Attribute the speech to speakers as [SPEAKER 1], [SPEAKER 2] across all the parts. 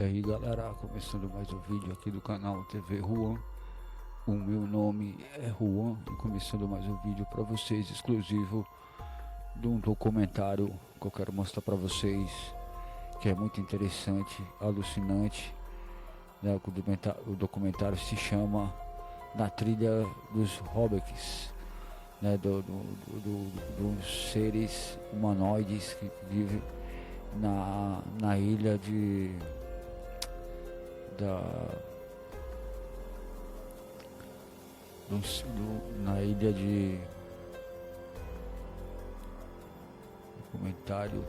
[SPEAKER 1] E aí galera, começando mais um vídeo aqui do canal TV Juan. O meu nome é Juan e começando mais um vídeo para vocês exclusivo de um documentário que eu quero mostrar para vocês, que é muito interessante, alucinante, né? O documentário se chama Na Trilha dos Hobbits, né? Dos seres humanoides que vivem na ilha na ilha de documentário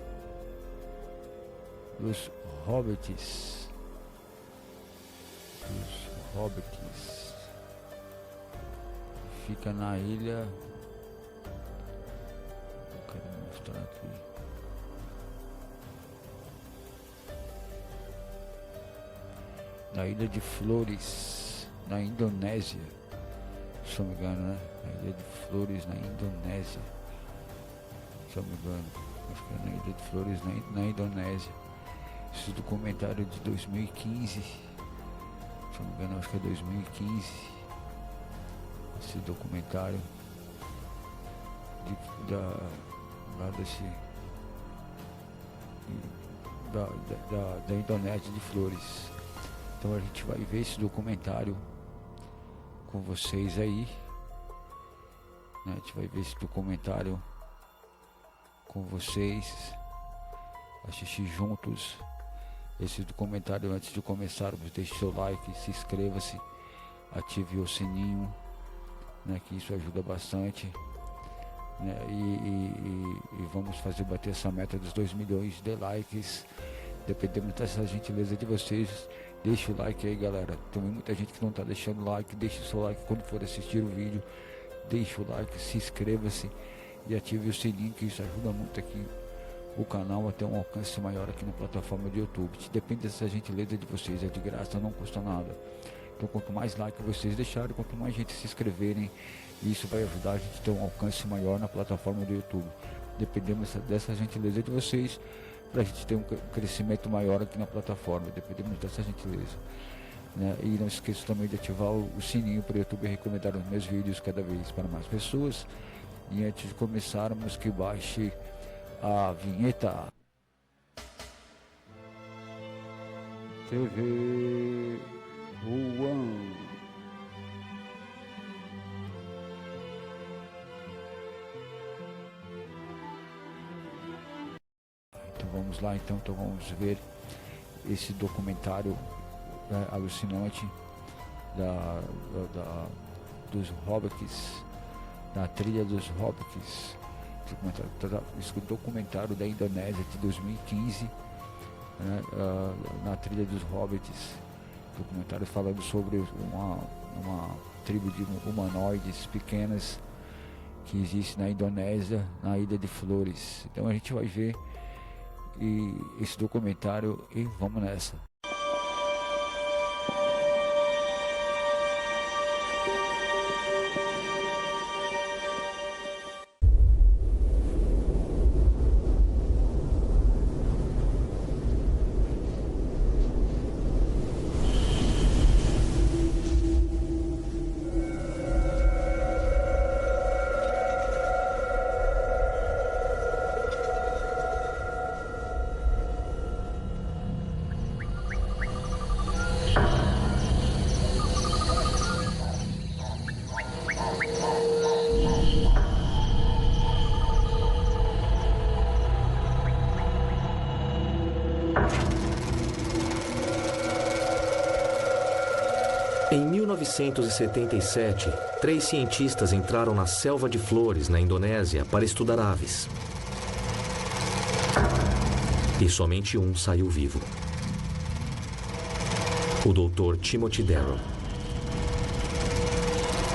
[SPEAKER 1] dos hobbits, fica na ilha, eu quero mostrar aqui, na ilha de Flores, na Indonésia, se não me engano, né? Na ilha de Flores, na Indonésia, se não me engano, acho que é na ilha de Flores, na Indonésia. Esse documentário de 2015, se não me engano, acho que é 2015, esse documentário da Indonésia de Flores. Então a gente vai ver esse documentário com vocês aí, né? A gente vai ver esse documentário com vocês, assistir juntos esse documentário. Antes de começarmos, deixe seu like, se inscreva-se, ative o sininho, né? Que isso ajuda bastante, né? E vamos fazer bater essa meta dos 2 milhões de likes. Dependendo dessa gentileza de vocês, deixa o like aí, galera. Tem muita gente que não tá deixando like. Deixe o seu like quando for assistir o vídeo. Deixa o like, se inscreva-se e ative o sininho, que isso ajuda muito aqui o canal a ter um alcance maior aqui na plataforma do YouTube. Depende dessa gentileza de vocês, é de graça, não custa nada. Então quanto mais like vocês deixarem, quanto mais gente se inscreverem, isso vai ajudar a gente a ter um alcance maior na plataforma do YouTube. Dependemos dessa gentileza de vocês, para a gente ter um crescimento maior aqui na plataforma. Dependemos dessa gentileza, né? E não esqueça também de ativar o sininho para o YouTube recomendar os meus vídeos cada vez para mais pessoas. E antes de começarmos, que baixe a vinheta. TV Juan. Vamos lá, então vamos ver esse documentário, né, alucinante dos Hobbits, da trilha dos Hobbits. Esse documentário da Indonésia de 2015, né, na trilha dos Hobbits. Documentário falando sobre uma tribo de humanoides pequenas que existe na Indonésia, na ilha de Flores. Então a gente vai ver esse documentário e vamos nessa.
[SPEAKER 2] Em 1977, 3 cientistas entraram na selva de Flores, na Indonésia, para estudar aves. E somente um saiu vivo. O Dr. Timothy Darrow.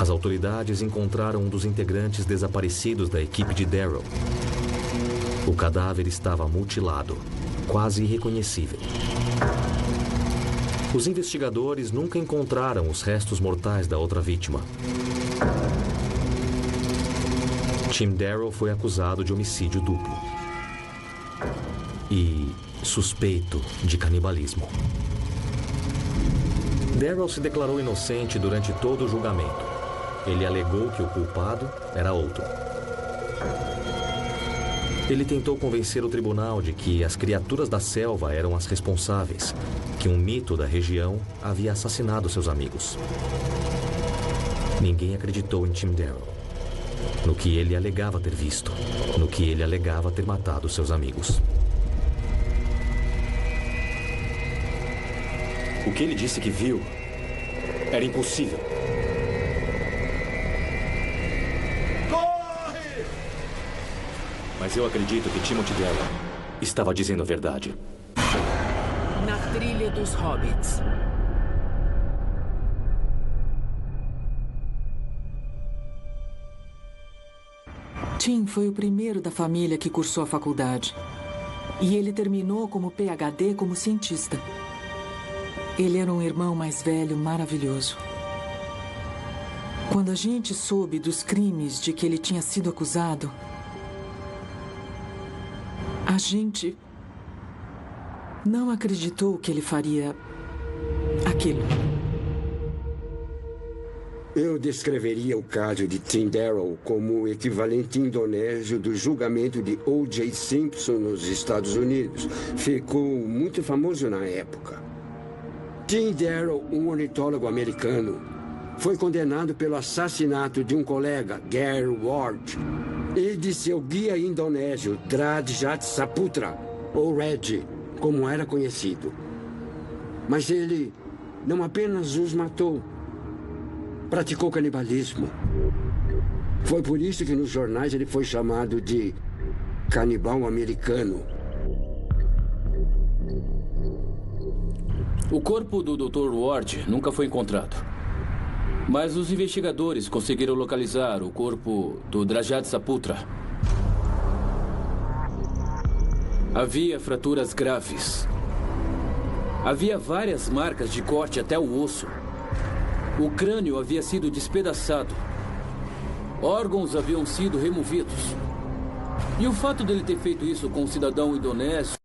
[SPEAKER 2] As autoridades encontraram um dos integrantes desaparecidos da equipe de Darrow. O cadáver estava mutilado, quase irreconhecível. Os investigadores nunca encontraram os restos mortais da outra vítima. Tim Darrow foi acusado de homicídio duplo e suspeito de canibalismo. Daryl se declarou inocente durante todo o julgamento. Ele alegou que o culpado era outro. Ele tentou convencer o tribunal de que as criaturas da selva eram as responsáveis, que um mito da região havia assassinado seus amigos. Ninguém acreditou em Tim Daryl, no que ele alegava ter visto, no que ele alegava ter matado seus amigos.
[SPEAKER 3] O que ele disse que viu era impossível.
[SPEAKER 4] Corre!
[SPEAKER 3] Mas eu acredito que Timothy Daryl estava dizendo a verdade.
[SPEAKER 5] Na Trilha dos Hobbits. Tim foi o primeiro da família que cursou a faculdade. E ele terminou como PhD como cientista. Ele era um irmão mais velho maravilhoso. Quando a gente soube dos crimes de que ele tinha sido acusado, a gente não acreditou que ele faria aquilo.
[SPEAKER 4] Eu descreveria o caso de Tim Daryl como o equivalente indonésio do julgamento de O.J. Simpson nos Estados Unidos. Ficou muito famoso na época. Tim Daryl, um ornitólogo americano, foi condenado pelo assassinato de um colega, Gary Ward, e de seu guia indonésio, Drajat Saputra, ou Red, como era conhecido. Mas ele não apenas os matou, praticou canibalismo. Foi por isso que nos jornais ele foi chamado de canibal americano.
[SPEAKER 6] O corpo do Dr. Ward nunca foi encontrado. Mas os investigadores conseguiram localizar o corpo do Drajat Saputra. Havia fraturas graves. Havia várias marcas de corte até o osso. O crânio havia sido despedaçado. Órgãos haviam sido removidos. E o fato dele ter feito isso com um cidadão indonésio...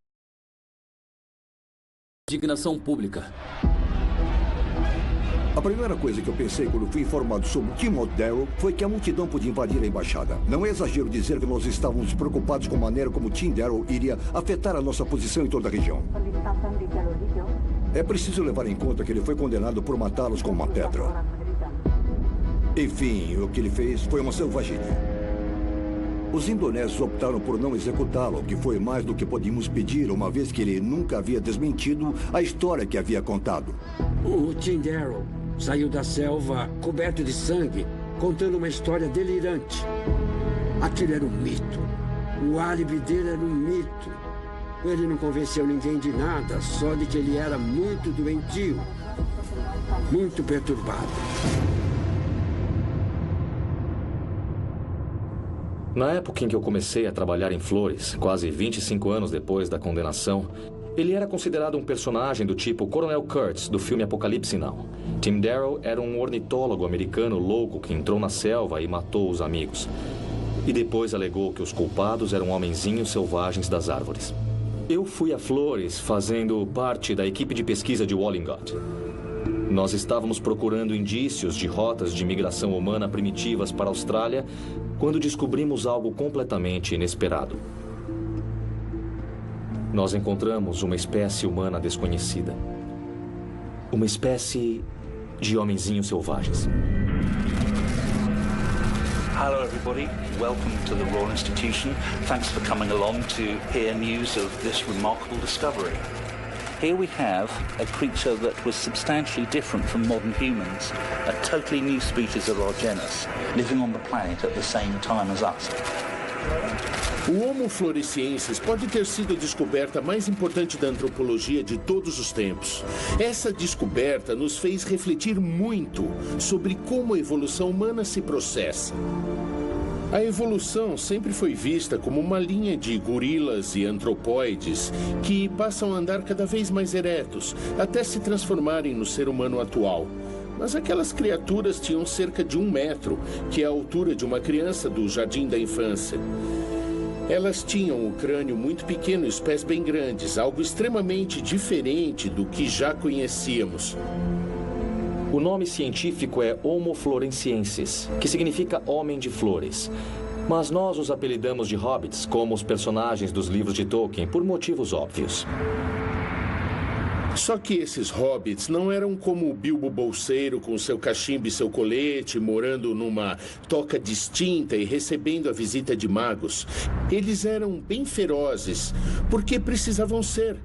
[SPEAKER 6] indignação pública.
[SPEAKER 7] A primeira coisa que eu pensei quando fui informado sobre Timothy Daryl foi que a multidão podia invadir a embaixada. Não é exagero dizer que nós estávamos preocupados com a maneira como Tim Daryl iria afetar a nossa posição em toda a região. É preciso levar em conta que ele foi condenado por matá-los com uma pedra. Enfim, o que ele fez foi uma selvageria. Os indonésios optaram por não executá-lo, o que foi mais do que podíamos pedir, uma vez que ele nunca havia desmentido a história que havia contado.
[SPEAKER 4] O Tim Daryl saiu da selva coberto de sangue, contando uma história delirante. Aquilo era um mito. O álibi dele era um mito. Ele não convenceu ninguém de nada, só de que ele era muito doentio, muito perturbado.
[SPEAKER 2] Na época em que eu comecei a trabalhar em Flores, quase 25 anos depois da condenação, ele era considerado um personagem do tipo Coronel Kurtz, do filme Apocalipse Now. Tim Daryl era um ornitólogo americano louco que entrou na selva e matou os amigos. E depois alegou que os culpados eram homenzinhos selvagens das árvores. Eu fui a Flores fazendo parte da equipe de pesquisa de Wallingot. Nós estávamos procurando indícios de rotas de migração humana primitivas para a Austrália quando descobrimos algo completamente inesperado. Nós encontramos uma espécie humana desconhecida. Uma espécie de homenzinhos selvagens.
[SPEAKER 8] Hello everybody, welcome to the Royal Institution. Thanks for coming along to hear news of this remarkable discovery. Here we have a creature that was substantially different from modern humans, a totally new species of our genus, living on the planet at the same time as us.
[SPEAKER 9] O Homo floresiensis pode ter sido a descoberta mais importante da antropologia de todos os tempos. Essa descoberta nos fez refletir muito sobre como a evolução humana se processa. A evolução sempre foi vista como uma linha de gorilas e antropóides que passam a andar cada vez mais eretos, até se transformarem no ser humano atual. Mas aquelas criaturas tinham cerca de 1 metro, que é a altura de uma criança do jardim da infância. Elas tinham o crânio muito pequeno e os pés bem grandes, algo extremamente diferente do que já conhecíamos.
[SPEAKER 2] O nome científico é Homo floresiensis, que significa homem de flores. Mas nós os apelidamos de hobbits, como os personagens dos livros de Tolkien, por motivos óbvios.
[SPEAKER 9] Só que esses hobbits não eram como o Bilbo Bolseiro com seu cachimbo e seu colete, morando numa toca distinta e recebendo a visita de magos. Eles eram bem ferozes, porque precisavam ser.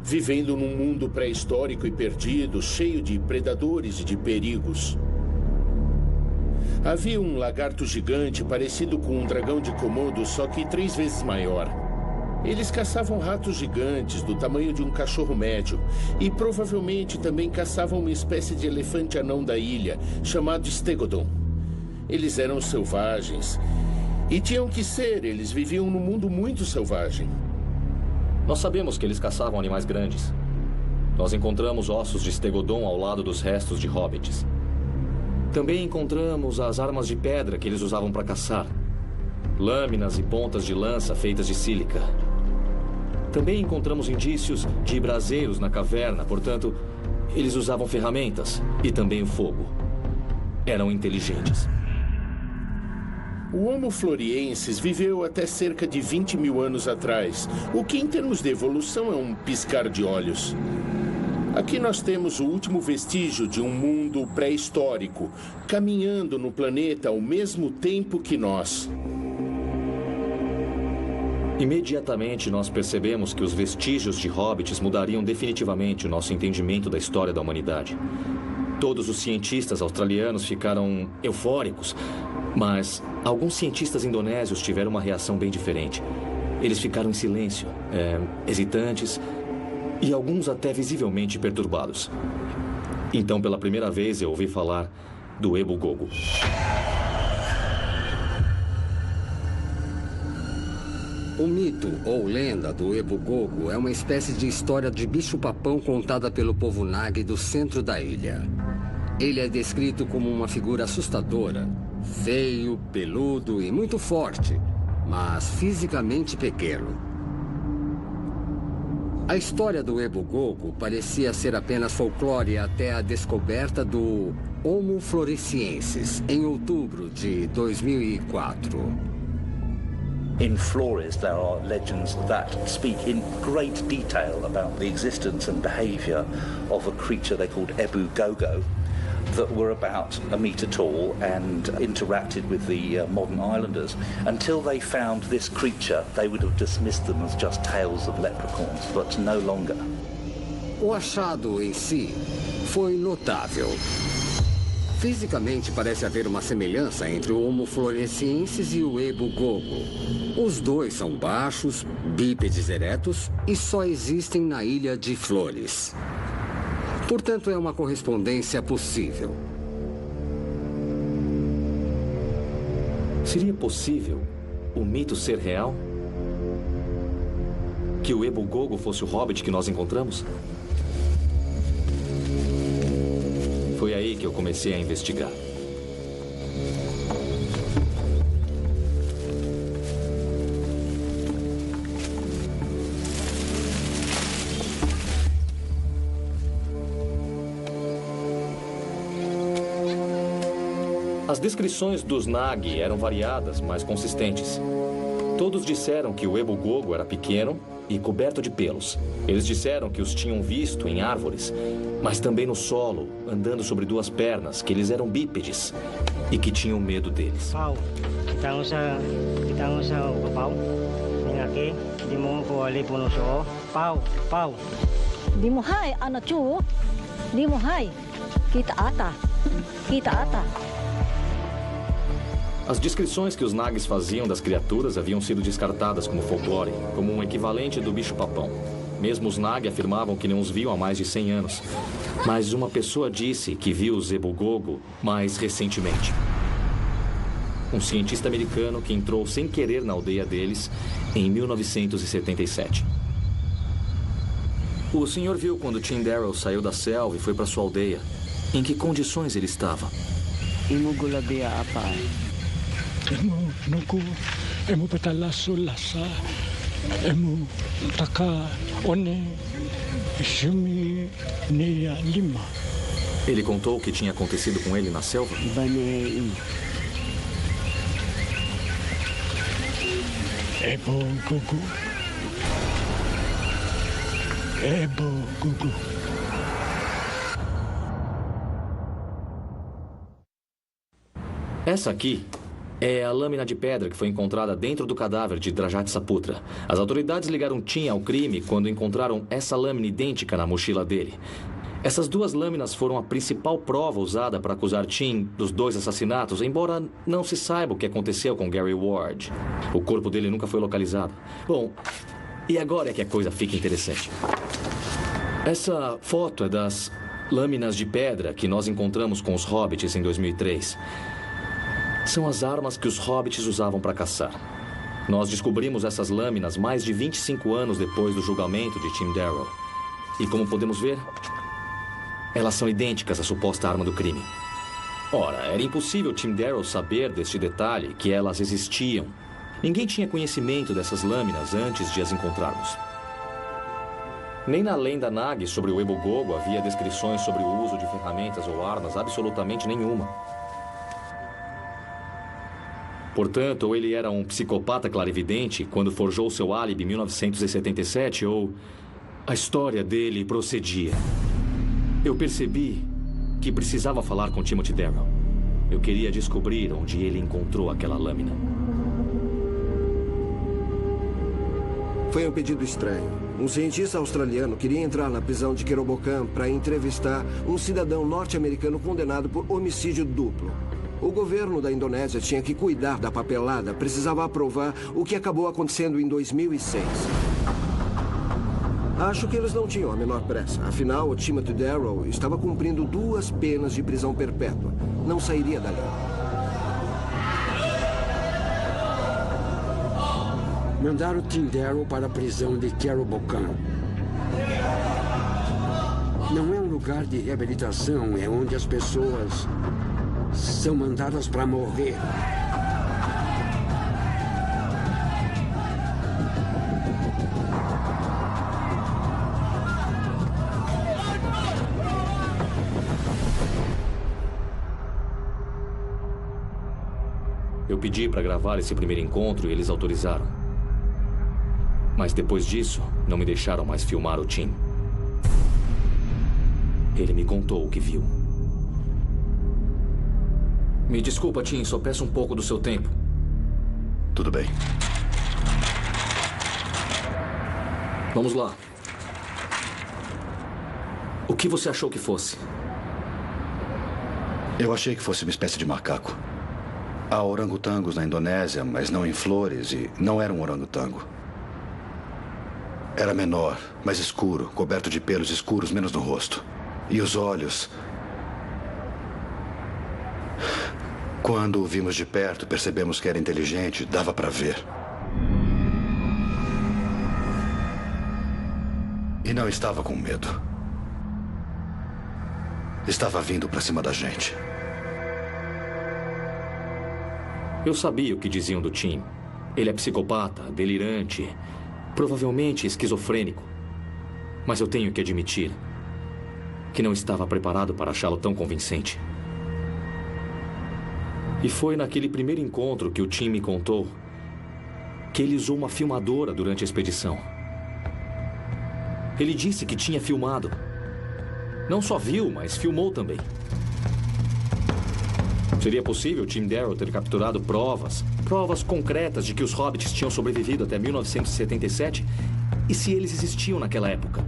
[SPEAKER 9] Vivendo num mundo pré-histórico e perdido, cheio de predadores e de perigos. Havia um lagarto gigante parecido com um dragão de Komodo, só que 3 vezes maior. Eles caçavam ratos gigantes do tamanho de um cachorro médio e provavelmente também caçavam uma espécie de elefante anão da ilha, chamado Stegodon. Eles eram selvagens. E tinham que ser, eles viviam num mundo muito selvagem.
[SPEAKER 2] Nós sabemos que eles caçavam animais grandes. Nós encontramos ossos de Stegodon ao lado dos restos de hobbits. Também encontramos as armas de pedra que eles usavam para caçar. Lâminas e pontas de lança feitas de sílica. Também encontramos indícios de braseiros na caverna, portanto, eles usavam ferramentas e também o fogo. Eram inteligentes.
[SPEAKER 9] O Homo floresiensis viveu até cerca de 20 mil anos atrás, o que em termos de evolução é um piscar de olhos. Aqui nós temos o último vestígio de um mundo pré-histórico, caminhando no planeta ao mesmo tempo que nós.
[SPEAKER 2] Imediatamente nós percebemos que os vestígios de hobbits mudariam definitivamente o nosso entendimento da história da humanidade. Todos os cientistas australianos ficaram eufóricos, mas alguns cientistas indonésios tiveram uma reação bem diferente. Eles ficaram em silêncio, hesitantes e alguns até visivelmente perturbados. Então, pela primeira vez, eu ouvi falar do Ebu Gogo.
[SPEAKER 10] O mito ou lenda do Ebu Gogo é uma espécie de história de bicho-papão contada pelo povo Nag do centro da ilha. Ele é descrito como uma figura assustadora, feio, peludo e muito forte, mas fisicamente pequeno. A história do Ebu Gogo parecia ser apenas folclore até a descoberta do Homo floresiensis em outubro de 2004.
[SPEAKER 8] In Flores, there are legends that speak in great detail about the existence and behavior of a creature they called Ebu Gogo that were about a meter tall and interacted with the modern islanders. Until they found this creature, they would have dismissed them as just tales of leprechauns, but no longer.
[SPEAKER 10] O achado em si foi notável. Fisicamente parece haver uma semelhança entre o Homo floresiensis e o Ebu Gogo. Os dois são baixos, bípedes eretos e só existem na Ilha de Flores. Portanto, é uma correspondência possível.
[SPEAKER 2] Seria possível o mito ser real? Que o Ebu Gogo fosse o hobbit que nós encontramos? Foi aí que eu comecei a investigar. As descrições dos Nag eram variadas, mas consistentes. Todos disseram que o Ebu Gogo era pequeno e coberto de pelos. Eles disseram que os tinham visto em árvores, mas também no solo, andando sobre 2 pernas, que eles eram bípedes e que tinham medo deles.
[SPEAKER 11] Pau, kita usa o pau. Vem aqui, di mo ko ali puno so. Pau, pau.
[SPEAKER 12] Di mo hai anak cu. Di mo hai. Kita ata. Kita ata.
[SPEAKER 2] As descrições que os Nags faziam das criaturas haviam sido descartadas como folclore, como um equivalente do bicho-papão. Mesmo os Nag afirmavam que não os viam há mais de 100 anos. Mas uma pessoa disse que viu os Ebu Gogo mais recentemente. Um cientista americano que entrou sem querer na aldeia deles em 1977. O senhor viu quando Tim Darrell saiu da selva e foi para sua aldeia. Em que condições ele estava?
[SPEAKER 11] Imuguladia apa?
[SPEAKER 13] Emo nuku, emo petalaso lasa, emo taka one, isumi nia 5.
[SPEAKER 2] Ele contou o que tinha acontecido com ele na selva?
[SPEAKER 13] Ebo Gugu. Ebo Gugu.
[SPEAKER 2] Essa aqui é a lâmina de pedra que foi encontrada dentro do cadáver de Drajat Saputra. As autoridades ligaram Tim ao crime quando encontraram essa lâmina idêntica na mochila dele. Essas duas lâminas foram a principal prova usada para acusar Tim dos 2 assassinatos, embora não se saiba o que aconteceu com Gary Ward. O corpo dele nunca foi localizado. Bom, e agora é que a coisa fica interessante. Essa foto é das lâminas de pedra que nós encontramos com os hobbits em 2003. São as armas que os hobbits usavam para caçar. Nós descobrimos essas lâminas mais de 25 anos depois do julgamento de Tim Darrow. E como podemos ver, elas são idênticas à suposta arma do crime. Ora, era impossível Tim Darrow saber deste detalhe, que elas existiam. Ninguém tinha conhecimento dessas lâminas antes de as encontrarmos. Nem na lenda Nag sobre o Ebo Gogo havia descrições sobre o uso de ferramentas ou armas, absolutamente nenhuma. Portanto, ou ele era um psicopata clarividente quando forjou seu álibi em 1977, ou a história dele procedia. Eu percebi que precisava falar com Timothy Darrow. Eu queria descobrir onde ele encontrou aquela lâmina.
[SPEAKER 14] Foi um pedido estranho. Um cientista australiano queria entrar na prisão de Kerobokan para entrevistar um cidadão norte-americano condenado por homicídio duplo. O governo da Indonésia tinha que cuidar da papelada, precisava aprovar o que acabou acontecendo em 2006. Acho que eles não tinham a menor pressa. Afinal, o Timothy Darrow estava cumprindo 2 penas de prisão perpétua. Não sairia dali.
[SPEAKER 4] Mandaram Tim Darrow para a prisão de Kerobokan. Não é um lugar de reabilitação, é onde as pessoas são mandadas para morrer.
[SPEAKER 2] Eu pedi para gravar esse primeiro encontro e eles autorizaram. Mas depois disso, não me deixaram mais filmar o Tim. Ele me contou o que viu. Me desculpa, Tim, só peço um pouco do seu tempo.
[SPEAKER 3] Tudo bem.
[SPEAKER 2] Vamos lá. O que você achou que fosse?
[SPEAKER 3] Eu achei que fosse uma espécie de macaco. Há orangotangos na Indonésia, mas não em Flores, e não era um orangotango. Era menor, mais escuro, coberto de pelos escuros, menos no rosto. E os olhos... Quando o vimos de perto, percebemos que era inteligente, dava para ver. E não estava com medo. Estava vindo para cima da gente.
[SPEAKER 2] Eu sabia o que diziam do Tim. Ele é psicopata, delirante, provavelmente esquizofrênico. Mas eu tenho que admitir que não estava preparado para achá-lo tão convincente. E foi naquele primeiro encontro que o Tim me contou que ele usou uma filmadora durante a expedição. Ele disse que tinha filmado. Não só viu, mas filmou também. Seria possível Tim Darrow ter capturado provas concretas de que os hobbits tinham sobrevivido até 1977? E se eles existiam naquela época?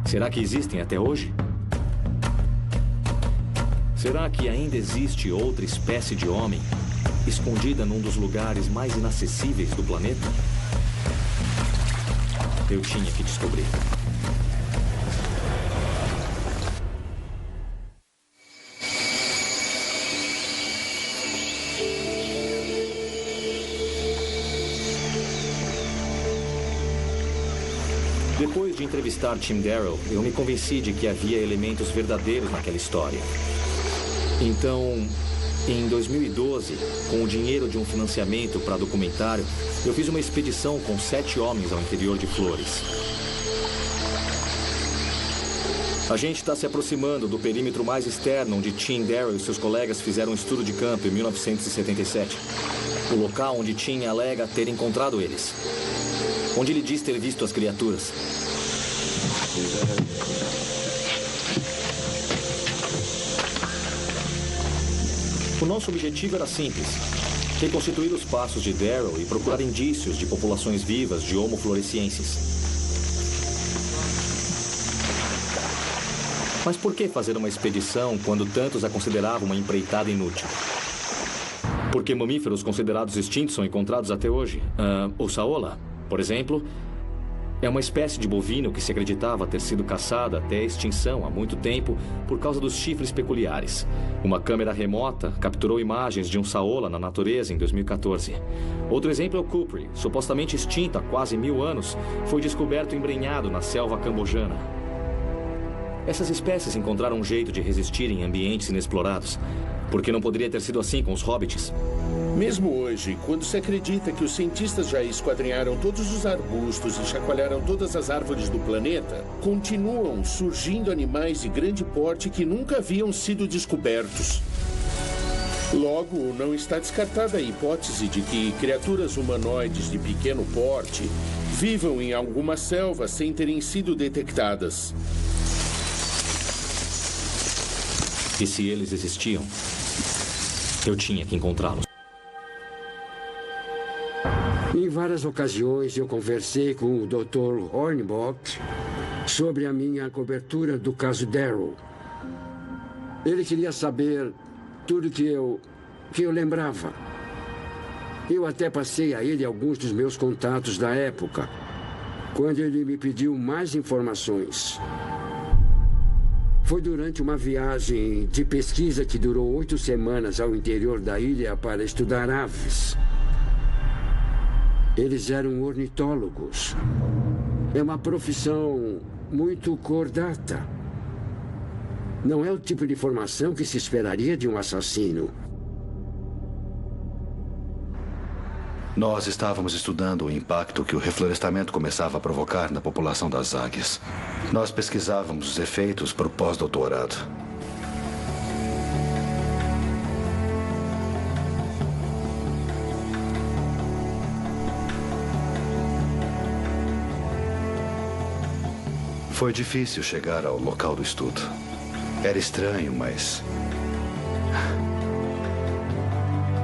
[SPEAKER 2] Será que existem até hoje? Será que ainda existe outra espécie de homem escondida num dos lugares mais inacessíveis do planeta? Eu tinha que descobrir. Depois de entrevistar Tim Darrow, eu me convenci de que havia elementos verdadeiros naquela história. Então, em 2012, com o dinheiro de um financiamento para documentário, eu fiz uma expedição com 7 homens ao interior de Flores. A gente está se aproximando do perímetro mais externo, onde Tim Darrow e seus colegas fizeram um estudo de campo em 1977. O local onde Tim alega ter encontrado eles. Onde ele diz ter visto as criaturas. O nosso objetivo era simples. Reconstituir os passos de Darrow e procurar indícios de populações vivas de Homo floresiensis. Mas por que fazer uma expedição quando tantos a consideravam uma empreitada inútil? Porque mamíferos considerados extintos são encontrados até hoje. O saola, por exemplo, é uma espécie de bovino que se acreditava ter sido caçada até a extinção há muito tempo por causa dos chifres peculiares. Uma câmera remota capturou imagens de um saola na natureza em 2014. Outro exemplo é o cupri, supostamente extinto há quase 1000 anos, foi descoberto embrenhado na selva cambojana. Essas espécies encontraram um jeito de resistir em ambientes inexplorados. Porque não poderia ter sido assim com os hobbits?
[SPEAKER 9] Mesmo hoje, quando se acredita que os cientistas já esquadrinharam todos os arbustos e chacoalharam todas as árvores do planeta, continuam surgindo animais de grande porte que nunca haviam sido descobertos. Logo, não está descartada a hipótese de que criaturas humanoides de pequeno porte vivam em alguma selva sem terem sido detectadas.
[SPEAKER 2] E se eles existiam, eu tinha que encontrá-los.
[SPEAKER 4] Em várias ocasiões eu conversei com o Dr. Hornbock sobre a minha cobertura do caso Darrow. Ele queria saber tudo que eu lembrava. Eu até passei a ele alguns dos meus contatos da época, quando ele me pediu mais informações. Foi durante uma viagem de pesquisa que durou 8 semanas ao interior da ilha para estudar aves. Eles eram ornitólogos. É uma profissão muito cordata. Não é o tipo de informação que se esperaria de um assassino.
[SPEAKER 3] Nós estávamos estudando o impacto que o reflorestamento começava a provocar na população das águias. Nós pesquisávamos os efeitos para o pós-doutorado. Foi difícil chegar ao local do estudo. Era estranho, mas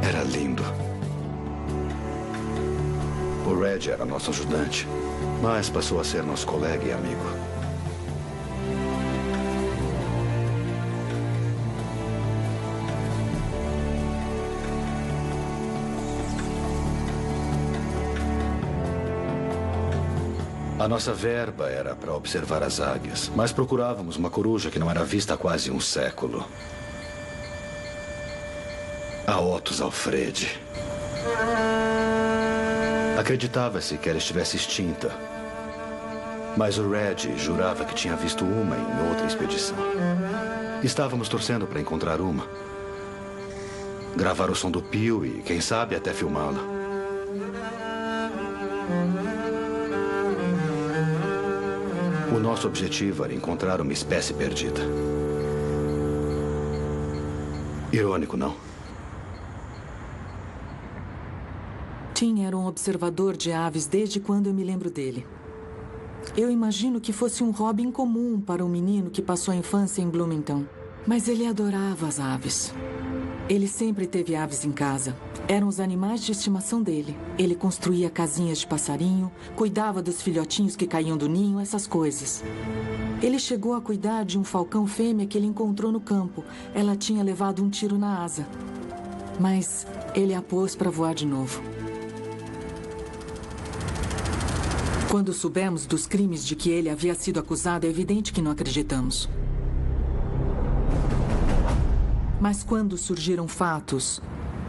[SPEAKER 3] era lindo. O Red era nosso ajudante, mas passou a ser nosso colega e amigo. A nossa verba era para observar as águias, mas procurávamos uma coruja que não era vista há quase um século. A Otus alfredi. Acreditava-se que ela estivesse extinta, mas o Red jurava que tinha visto uma em outra expedição. Estávamos torcendo para encontrar uma, gravar o som do pio e, quem sabe, até filmá-la. O nosso objetivo era encontrar uma espécie perdida. Irônico, não?
[SPEAKER 5] Tim era um observador de aves desde quando eu me lembro dele. Eu imagino que fosse um hobby incomum para um menino que passou a infância em Bloomington. Mas ele adorava as aves. Ele sempre teve aves em casa. Eram os animais de estimação dele. Ele construía casinhas de passarinho, cuidava dos filhotinhos que caíam do ninho, essas coisas. Ele chegou a cuidar de um falcão fêmea que ele encontrou no campo. Ela tinha levado um tiro na asa. Mas ele a pôs para voar de novo. Quando soubemos dos crimes de que ele havia sido acusado, é evidente que não acreditamos. Mas quando surgiram fatos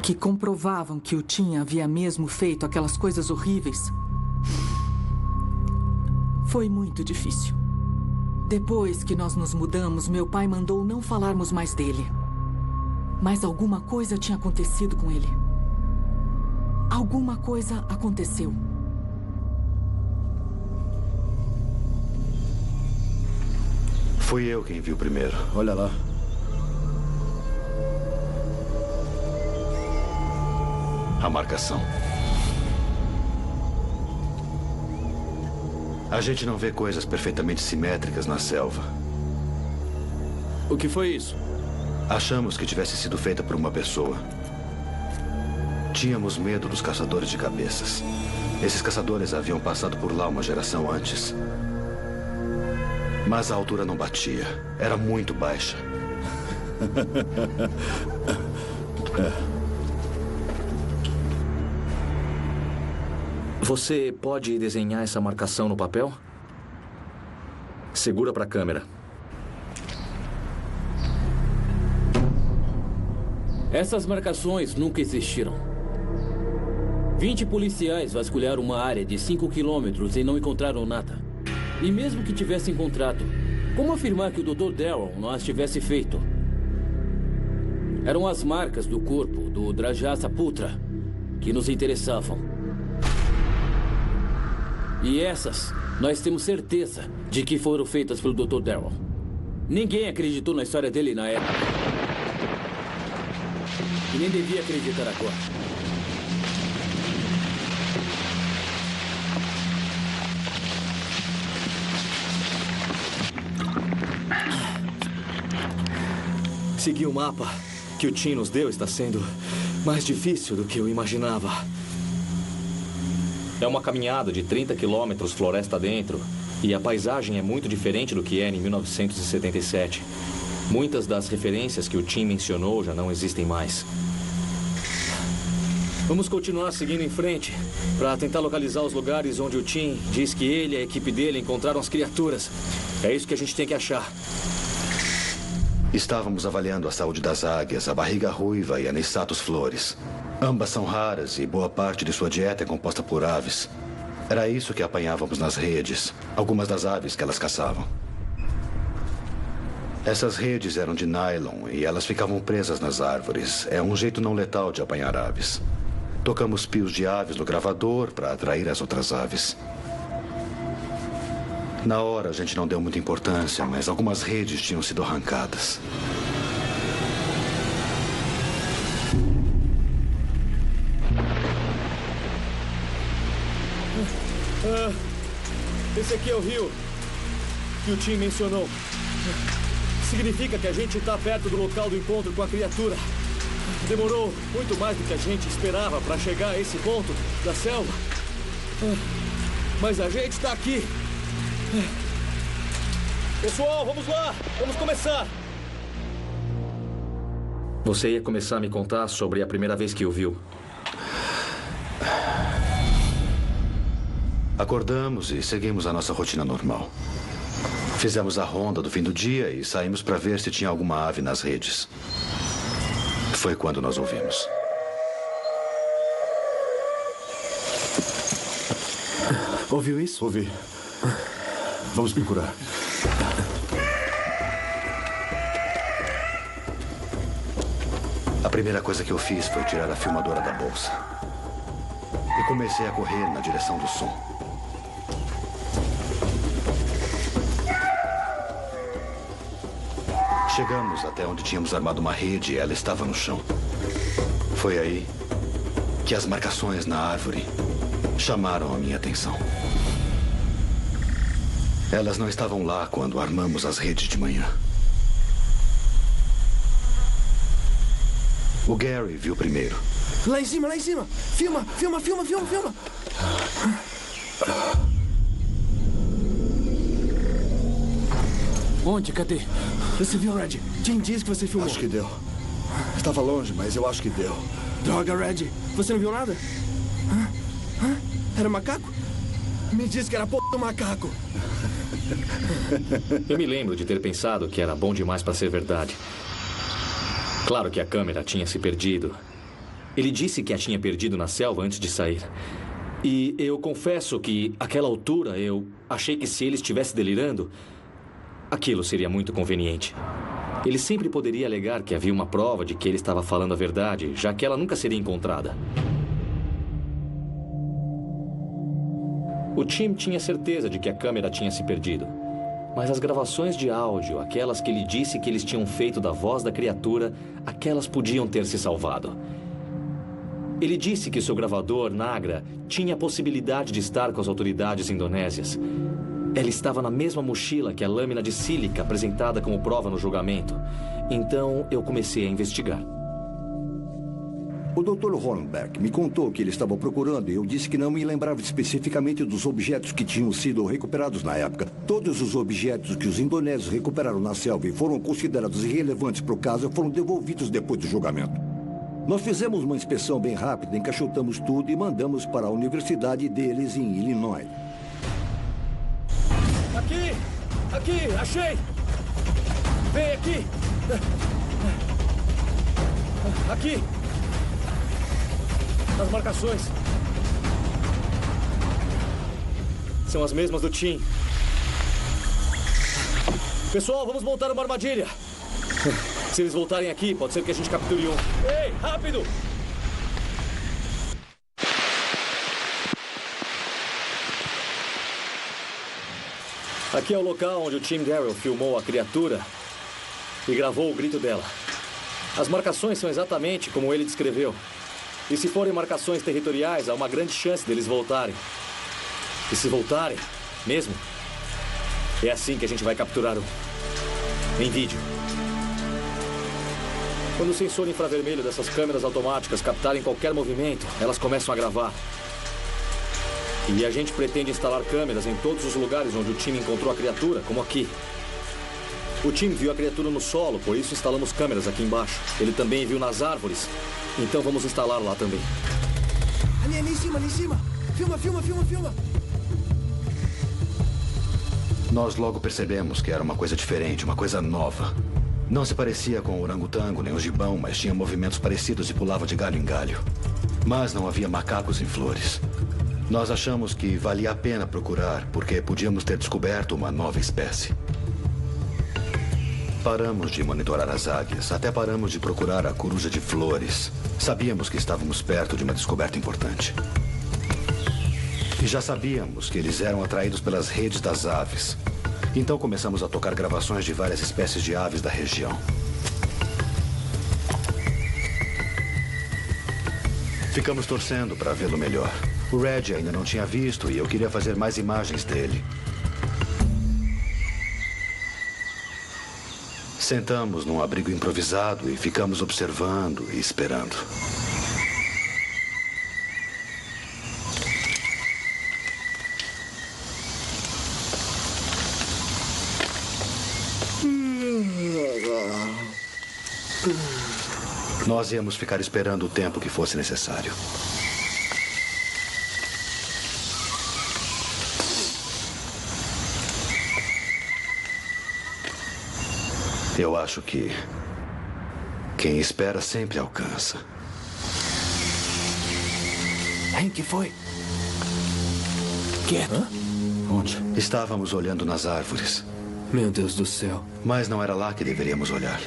[SPEAKER 5] que comprovavam que o Tim havia mesmo feito aquelas coisas horríveis, foi muito difícil. Depois que nós nos mudamos, meu pai mandou não falarmos mais dele. Mas alguma coisa tinha acontecido com ele. Alguma coisa aconteceu.
[SPEAKER 3] Fui eu quem viu primeiro.
[SPEAKER 7] Olha lá.
[SPEAKER 3] A marcação. A gente não vê coisas perfeitamente simétricas na selva.
[SPEAKER 6] O que foi isso?
[SPEAKER 3] Achamos que tivesse sido feita por uma pessoa. Tínhamos medo dos caçadores de cabeças. Esses caçadores haviam passado por lá uma geração antes. Mas a altura não batia. Era muito baixa.
[SPEAKER 2] Você pode desenhar essa marcação no papel? Segura para a câmera.
[SPEAKER 6] Essas marcações nunca existiram. 20 policiais vasculharam uma área de 5 quilômetros e não encontraram nada. E mesmo que tivesse encontrado, como afirmar que o Dr. Darrow não as tivesse feito? Eram as marcas do corpo do Drajasa Putra que nos interessavam. E essas, nós temos certeza de que foram feitas pelo Dr. Darrow. Ninguém acreditou na história dele na época. E nem devia acreditar agora.
[SPEAKER 2] Seguir o mapa que o Tim nos deu está sendo mais difícil do que eu imaginava. É uma caminhada de 30 quilômetros floresta dentro. E a paisagem é muito diferente do que era em 1977. Muitas das referências que o Tim mencionou já não existem mais. Vamos continuar seguindo em frente para tentar localizar os lugares onde o Tim diz que ele e a equipe dele encontraram as criaturas. É isso que a gente tem que achar.
[SPEAKER 3] Estávamos avaliando a saúde das águias, a barriga ruiva e a Anissatus flores. Ambas são raras e boa parte de sua dieta é composta por aves. Era isso que apanhávamos nas redes, algumas das aves que elas caçavam. Essas redes eram de nylon e elas ficavam presas nas árvores. É um jeito não letal de apanhar aves. Tocamos pios de aves no gravador para atrair as outras aves. Na hora, a gente não deu muita importância, mas algumas redes tinham sido arrancadas.
[SPEAKER 2] Esse aqui é o rio que o Tim mencionou. Significa que a gente está perto do local do encontro com a criatura. Demorou muito mais do que a gente esperava para chegar a esse ponto da selva. Mas a gente está aqui. Pessoal, vamos lá! Vamos começar! Você ia começar a me contar sobre a primeira vez que o viu.
[SPEAKER 3] Acordamos e seguimos a nossa rotina normal. Fizemos a ronda do fim do dia e saímos para ver se tinha alguma ave nas redes. Foi quando nós ouvimos.
[SPEAKER 7] Ouviu isso? Ouvi. Vamos procurar.
[SPEAKER 3] A primeira coisa que eu fiz foi tirar a filmadora da bolsa. E comecei a correr na direção do som. Chegamos até onde tínhamos armado uma rede e ela estava no chão. Foi aí que as marcações na árvore chamaram a minha atenção. Elas não estavam lá quando armamos as redes de manhã. O Gary viu primeiro.
[SPEAKER 14] Lá em cima, lá em cima! Filma, filma, filma, filma, filma!
[SPEAKER 6] Onde? Cadê?
[SPEAKER 14] Você viu, Red? Tim disse que você filmou.
[SPEAKER 7] Acho que deu. Estava longe, mas eu acho que deu.
[SPEAKER 14] Droga, Red. Você não viu nada? Era macaco? Me disse que era do macaco.
[SPEAKER 2] Eu me lembro de ter pensado que era bom demais para ser verdade. Claro que a câmera tinha se perdido. Ele disse que a tinha perdido na selva antes de sair. E eu confesso que, àquela altura, eu achei que se ele estivesse delirando, aquilo seria muito conveniente. Ele sempre poderia alegar que havia uma prova de que ele estava falando a verdade, já que ela nunca seria encontrada. O Tim tinha certeza de que a câmera tinha se perdido. Mas as gravações de áudio, aquelas que ele disse que eles tinham feito da voz da criatura, aquelas podiam ter se salvado. Ele disse que seu gravador, Nagra, tinha a possibilidade de estar com as autoridades indonésias. Ela estava na mesma mochila que a lâmina de sílica apresentada como prova no julgamento. Então, eu comecei a investigar.
[SPEAKER 7] O Dr. Hornbeck me contou que ele estava procurando e eu disse que não me lembrava especificamente dos objetos que tinham sido recuperados na época. Todos os objetos que os indonésios recuperaram na selva e foram considerados irrelevantes para o caso foram devolvidos depois do julgamento. Nós fizemos uma inspeção bem rápida, encaixotamos tudo e mandamos para a universidade deles em Illinois.
[SPEAKER 2] Aqui! Aqui! Achei! Vem aqui! Aqui! As marcações. São as mesmas do Tim. Pessoal, vamos montar uma armadilha. Se eles voltarem aqui, pode ser que a gente capture um. Ei, rápido! Aqui é o local onde o Tim Darrell filmou a criatura e gravou o grito dela. As marcações são exatamente como ele descreveu. E se forem marcações territoriais, há uma grande chance deles voltarem. E se voltarem, mesmo, é assim que a gente vai capturar um. Em vídeo. Quando o sensor infravermelho dessas câmeras automáticas captarem qualquer movimento, elas começam a gravar. E a gente pretende instalar câmeras em todos os lugares onde o time encontrou a criatura, como aqui. O time viu a criatura no solo, por isso instalamos câmeras aqui embaixo. Ele também viu nas árvores, então vamos instalar lá também.
[SPEAKER 14] Ali em cima, ali em cima. Filma, filma, filma, filma.
[SPEAKER 3] Nós logo percebemos que era uma coisa diferente, uma coisa nova. Não se parecia com o orangotango nem o gibão, mas tinha movimentos parecidos e pulava de galho em galho. Mas não havia macacos em flores. Nós achamos que valia a pena procurar, porque podíamos ter descoberto uma nova espécie. Paramos de monitorar as águias, até paramos de procurar a coruja de flores. Sabíamos que estávamos perto de uma descoberta importante. E já sabíamos que eles eram atraídos pelas redes das aves. Então começamos a tocar gravações de várias espécies de aves da região. Ficamos torcendo para vê-lo melhor. O Red ainda não tinha visto e eu queria fazer mais imagens dele. Sentamos num abrigo improvisado e ficamos observando e esperando. Nós íamos ficar esperando o tempo que fosse necessário. Eu acho que quem espera sempre alcança.
[SPEAKER 14] Hein, que foi? Quieto.
[SPEAKER 3] Onde? Estávamos olhando nas árvores.
[SPEAKER 14] Meu Deus do céu.
[SPEAKER 3] Mas não era lá que deveríamos olhar.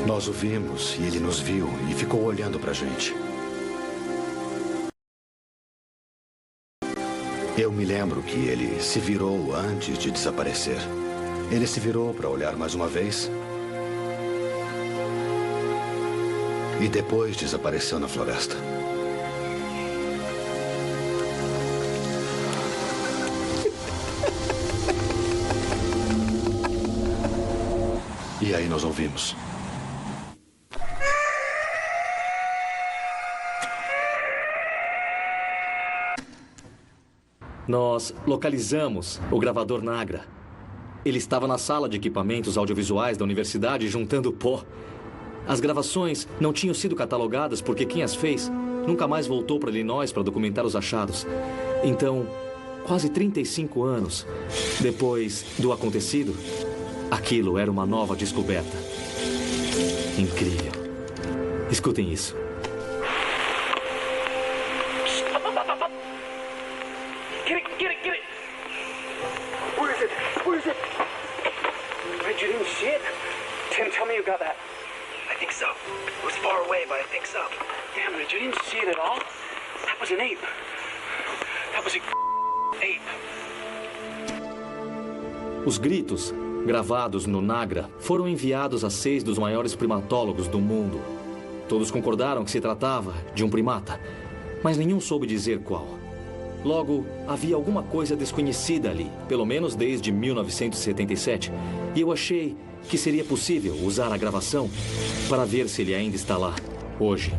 [SPEAKER 3] Nós o vimos e ele nos viu e ficou olhando pra gente. Eu me lembro que ele se virou antes de desaparecer. Ele se virou para olhar mais uma vez. E depois desapareceu na floresta. E aí nós ouvimos.
[SPEAKER 2] Nós localizamos o gravador Nagra. Ele estava na sala de equipamentos audiovisuais da universidade juntando pó. As gravações não tinham sido catalogadas porque quem as fez nunca mais voltou para Illinois para documentar os achados. Então, quase 35 anos depois do acontecido, aquilo era uma nova descoberta. Incrível. Escutem isso.
[SPEAKER 15] you got that?
[SPEAKER 16] I think so. It was far away, but I think so.
[SPEAKER 15] Damn it, you didn't see it at all? That was an ape. That was a ape.
[SPEAKER 2] Os gritos, gravados no Nagra, foram enviados a 6 dos maiores primatólogos do mundo. Todos concordaram que se tratava de um primata, mas nenhum soube dizer qual. Logo, havia alguma coisa desconhecida ali, pelo menos desde 1977, e eu achei que seria possível usar a gravação para ver se ele ainda está lá, hoje.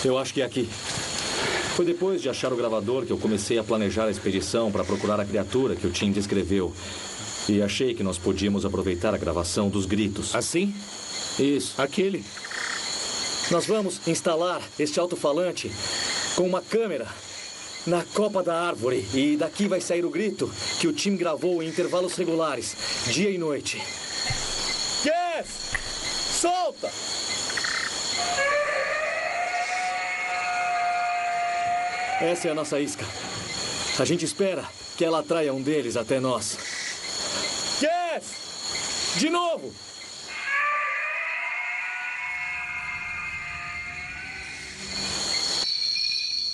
[SPEAKER 2] Eu acho que é aqui. Foi depois de achar o gravador que eu comecei a planejar a expedição para procurar a criatura que o Tim descreveu. E achei que nós podíamos aproveitar a gravação dos gritos.
[SPEAKER 9] Assim?
[SPEAKER 2] Isso.
[SPEAKER 9] Aquele.
[SPEAKER 2] Nós vamos instalar este alto-falante com uma câmera na copa da árvore. E daqui vai sair o grito que o Tim gravou em intervalos regulares, dia e noite. Yes! Solta! Essa é a nossa isca. A gente espera que ela atraia um deles até nós. Yes! De novo!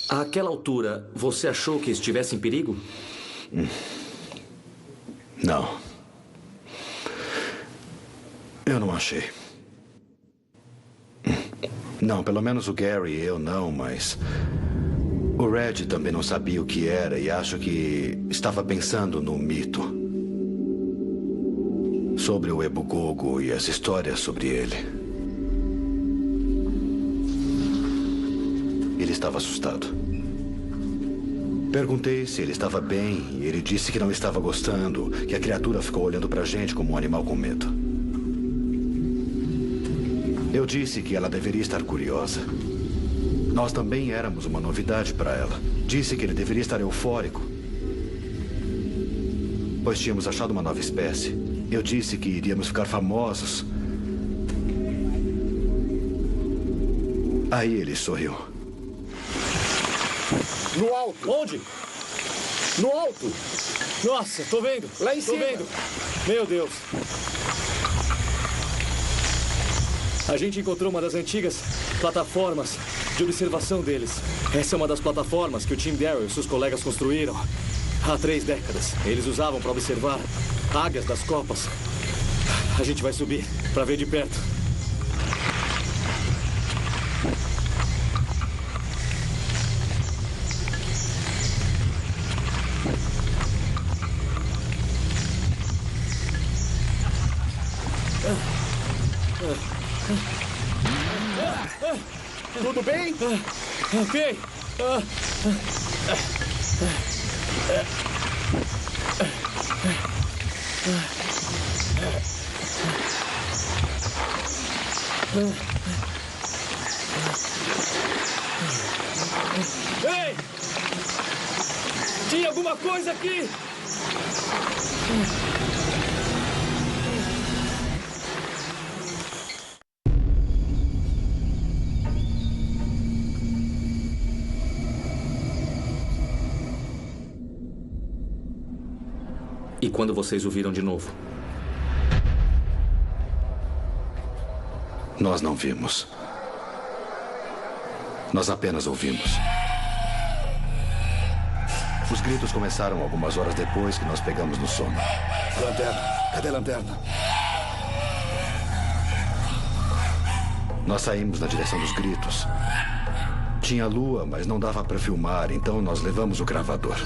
[SPEAKER 2] Àquela altura, você achou que estivesse em perigo?
[SPEAKER 3] Não. Eu não achei. Não, pelo menos o Gary e eu não, mas... O Red também não sabia o que era e acho que estava pensando no mito. Sobre o Ebu Gogo e as histórias sobre ele. Ele estava assustado. Perguntei se ele estava bem e ele disse que não estava gostando, que a criatura ficou olhando pra gente como um animal com medo. Eu disse que ela deveria estar curiosa. Nós também éramos uma novidade para ela. Disse que ele deveria estar eufórico, pois tínhamos achado uma nova espécie. Eu disse que iríamos ficar famosos. Aí ele sorriu.
[SPEAKER 9] No alto.
[SPEAKER 2] Onde? No alto. Nossa, tô vendo.
[SPEAKER 9] Lá em cima.
[SPEAKER 2] Tô vendo. Meu Deus. A gente encontrou uma das antigas plataformas de observação deles. Essa é uma das plataformas que o Tim Darrow e seus colegas construíram há 3 décadas. Eles usavam para observar águias das copas. A gente vai subir para ver de perto.
[SPEAKER 9] Tudo bem?
[SPEAKER 2] Ok. Ei! Tinha alguma coisa aqui! E quando vocês o viram de novo?
[SPEAKER 3] Nós não vimos. Nós apenas ouvimos. Os gritos começaram algumas horas depois que nós pegamos no sono.
[SPEAKER 7] Lanterna. Cadê a lanterna?
[SPEAKER 3] Nós saímos na direção dos gritos. Tinha lua, mas não dava para filmar, então nós levamos o gravador.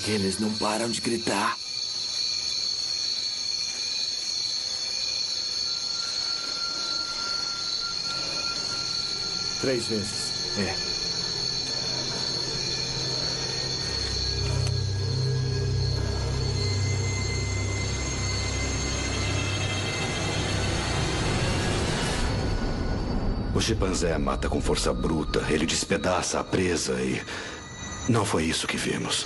[SPEAKER 17] Eles não param de gritar.
[SPEAKER 18] Três vezes.
[SPEAKER 17] É.
[SPEAKER 3] O chimpanzé mata com força bruta, ele despedaça a presa e... não foi isso que vimos.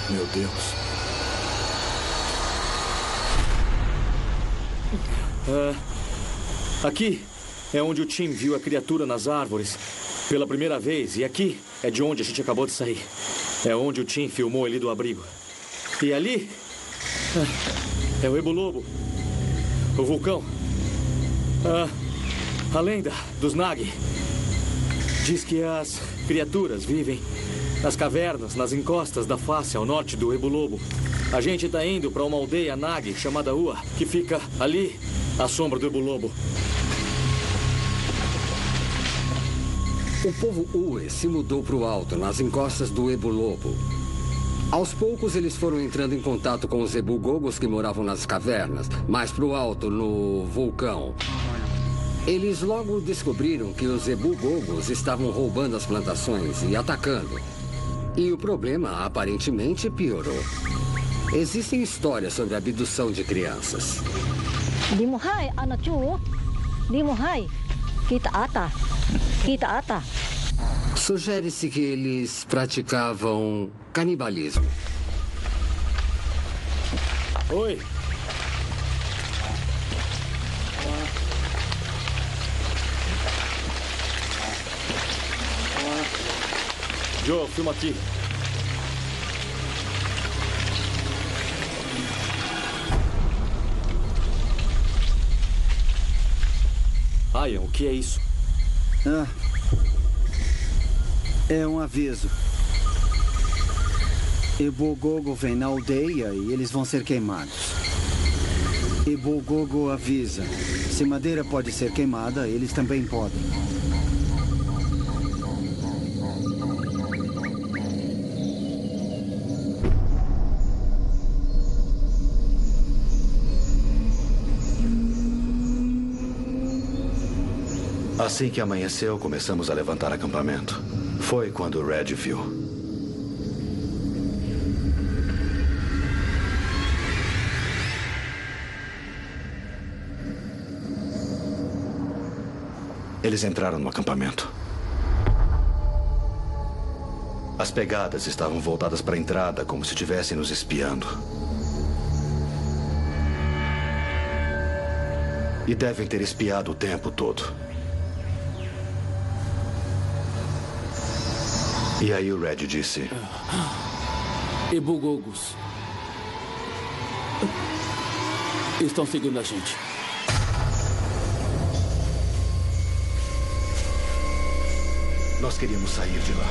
[SPEAKER 17] Meu Deus.
[SPEAKER 2] Aqui é onde o Tim viu a criatura nas árvores pela primeira vez. E aqui é de onde a gente acabou de sair. É onde o Tim filmou ele do abrigo. E ali é o Ebu-lobo, o vulcão, a lenda dos Nagi. Diz que as criaturas vivem nas cavernas, nas encostas da face ao norte do Ebu-lobo. A gente está indo para uma aldeia Nagi chamada Ua, que fica ali à sombra do Ebu-lobo.
[SPEAKER 10] O povo Ue se mudou para o alto, nas encostas do Ebu-lobo. Aos poucos, eles foram entrando em contato com os Ebu-gogos que moravam nas cavernas, mais para o alto, no vulcão. Eles logo descobriram que os Ebu-gogos estavam roubando as plantações e atacando. E o problema, aparentemente, piorou. Existem histórias sobre a abdução de crianças.
[SPEAKER 12] Dimuhai, anachu. Dimuhai, kita ata. Kita ata.
[SPEAKER 10] Sugere-se que eles praticavam canibalismo.
[SPEAKER 2] Oi. Joe, filma aqui. Ian, o que é isso?
[SPEAKER 19] É um aviso. Ebu-gogo vem na aldeia e eles vão ser queimados. Ebu-gogo avisa. Se madeira pode ser queimada, eles também podem.
[SPEAKER 3] Assim que amanheceu, começamos a levantar acampamento. Foi quando o Red viu. Eles entraram no acampamento. As pegadas estavam voltadas para a entrada, como se estivessem nos espiando. E devem ter espiado o tempo todo. E aí o Red disse...
[SPEAKER 6] Ebu-gogos estão seguindo a gente.
[SPEAKER 3] Nós queríamos sair de lá.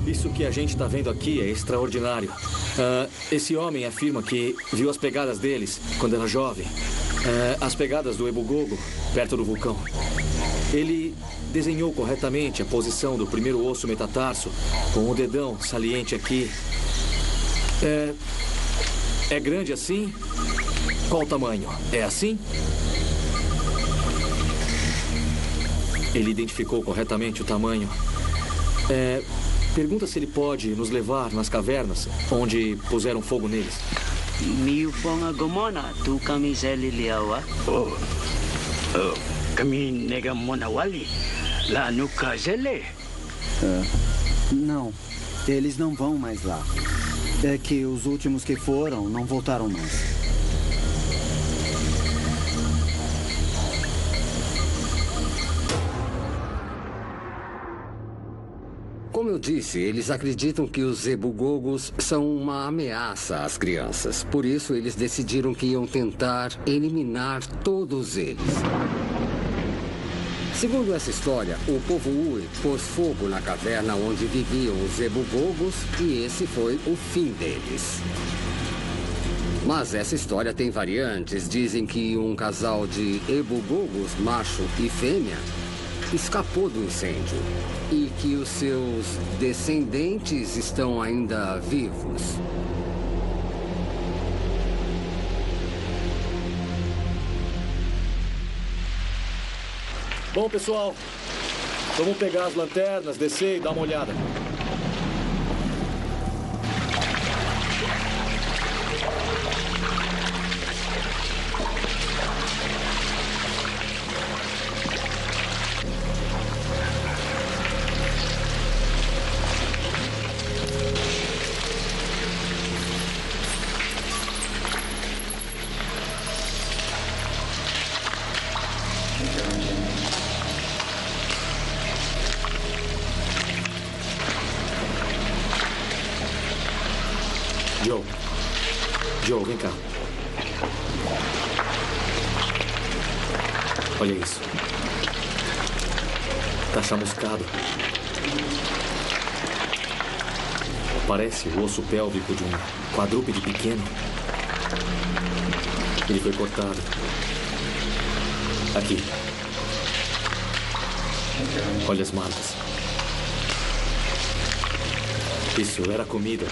[SPEAKER 2] Isso que a gente está vendo aqui é extraordinário. Esse homem afirma que viu as pegadas deles quando era jovem. As pegadas do Ebu-gogo, perto do vulcão. Ele desenhou corretamente a posição do primeiro osso metatarso, com o dedão saliente aqui. É grande assim? Qual o tamanho? É assim? Ele identificou corretamente o tamanho. Pergunta se ele pode nos levar nas cavernas onde puseram fogo neles.
[SPEAKER 13] Miuponga gomona, tu kami sa liliawa. Kami nega monawali. Lá no Casele.
[SPEAKER 19] Não, eles não vão mais lá. É que os últimos que foram não voltaram mais.
[SPEAKER 10] Como eu disse, eles acreditam que os Ebugogos são uma ameaça às crianças. Por isso, eles decidiram que iam tentar eliminar todos eles. Segundo essa história, o povo Ui pôs fogo na caverna onde viviam os Ebugogos e esse foi o fim deles. Mas essa história tem variantes. Dizem que um casal de Ebugogos, macho e fêmea, escapou do incêndio e que os seus descendentes estão ainda vivos.
[SPEAKER 2] Bom, pessoal, vamos pegar as lanternas, descer e dar uma olhada. Joe, vem cá. Olha isso. Tá chamuscado. Parece o osso pélvico de um quadrúpede pequeno. Ele foi cortado. Aqui. Olha as marcas. Isso era comida.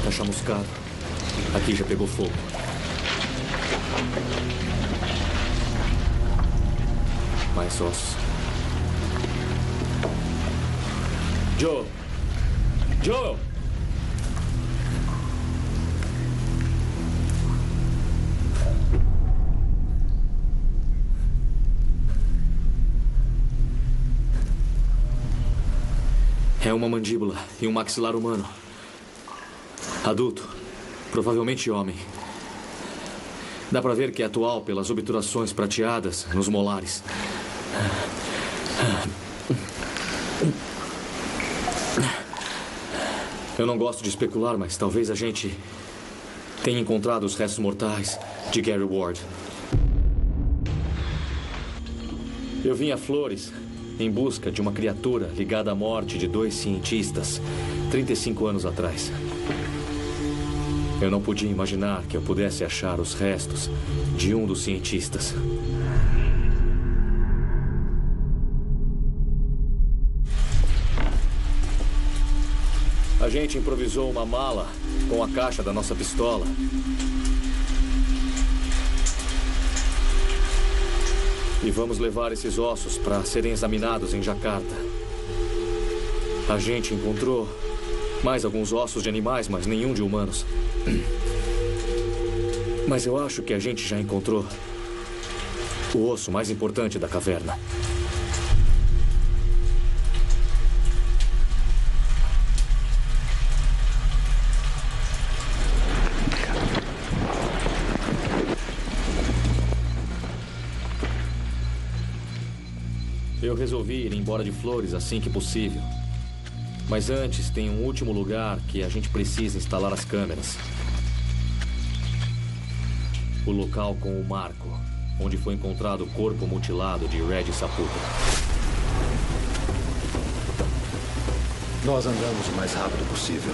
[SPEAKER 2] Tá chamuscado. Aqui já pegou fogo. Mais ossos. Joe! Joe! É uma mandíbula e um maxilar humano. Adulto. Provavelmente homem. Dá pra ver que é atual pelas obturações prateadas nos molares. Eu não gosto de especular, mas talvez a gente tenha encontrado os restos mortais de Gary Ward. Eu vim a Flores em busca de uma criatura ligada à morte de 2 cientistas 35 anos atrás. Eu não podia imaginar que eu pudesse achar os restos de um dos cientistas. A gente improvisou uma mala com a caixa da nossa pistola. E vamos levar esses ossos para serem examinados em Jakarta. A gente encontrou mais alguns ossos de animais, mas nenhum de humanos. Mas eu acho que a gente já encontrou o osso mais importante da caverna. Eu resolvi ir embora de Flores assim que possível. Mas antes tem um último lugar que a gente precisa instalar as câmeras. O local com o marco, onde foi encontrado o corpo mutilado de Red Saputo.
[SPEAKER 3] Nós andamos o mais rápido possível.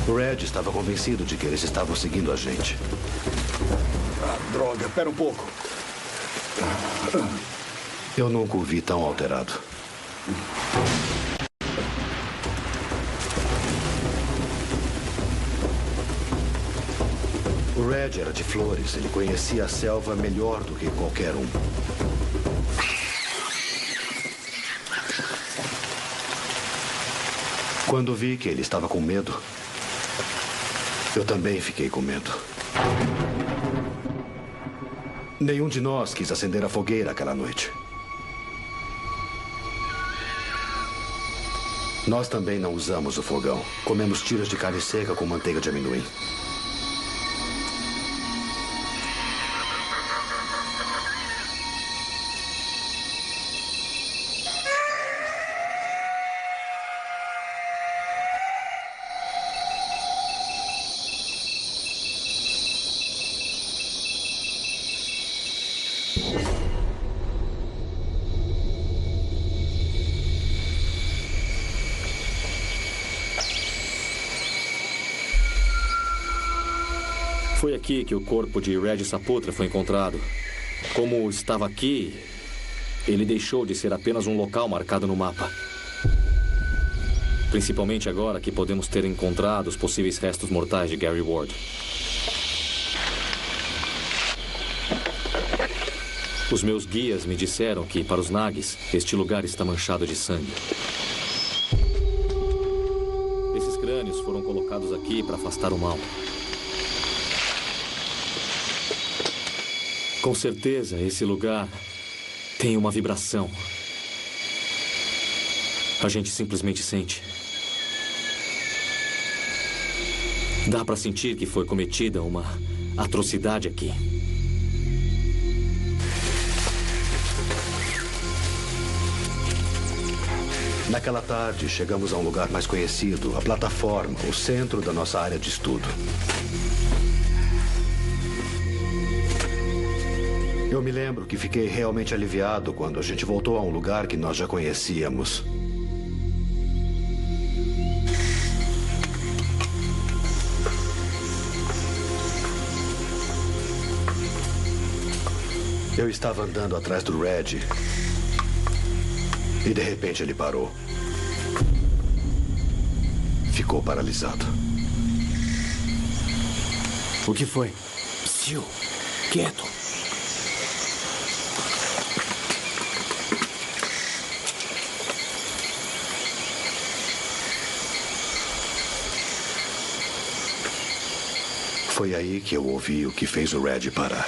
[SPEAKER 3] O Red estava convencido de que eles estavam seguindo a gente.
[SPEAKER 7] Droga, pera um pouco.
[SPEAKER 3] Eu nunca o vi tão alterado. O Red era de Flores. Ele conhecia a selva melhor do que qualquer um. Quando vi que ele estava com medo, eu também fiquei com medo. Nenhum de nós quis acender a fogueira aquela noite. Nós também não usamos o fogão. Comemos tiras de carne seca com manteiga de amendoim.
[SPEAKER 2] Foi aqui que o corpo de Red Saputra foi encontrado. Como estava aqui, ele deixou de ser apenas um local marcado no mapa. Principalmente agora que podemos ter encontrado os possíveis restos mortais de Gary Ward. Os meus guias me disseram que, para os Nags, este lugar está manchado de sangue. Esses crânios foram colocados aqui para afastar o mal. Com certeza, esse lugar tem uma vibração. A gente simplesmente sente. Dá para sentir que foi cometida uma atrocidade aqui.
[SPEAKER 3] Naquela tarde, chegamos a um lugar mais conhecido, a plataforma, o centro da nossa área de estudo. Eu me lembro que fiquei realmente aliviado quando a gente voltou a um lugar que nós já conhecíamos. Eu estava andando atrás do Red e de repente ele parou. Ficou paralisado.
[SPEAKER 17] O que foi? Psiu, quieto.
[SPEAKER 3] Foi aí que eu ouvi o que fez o Red parar.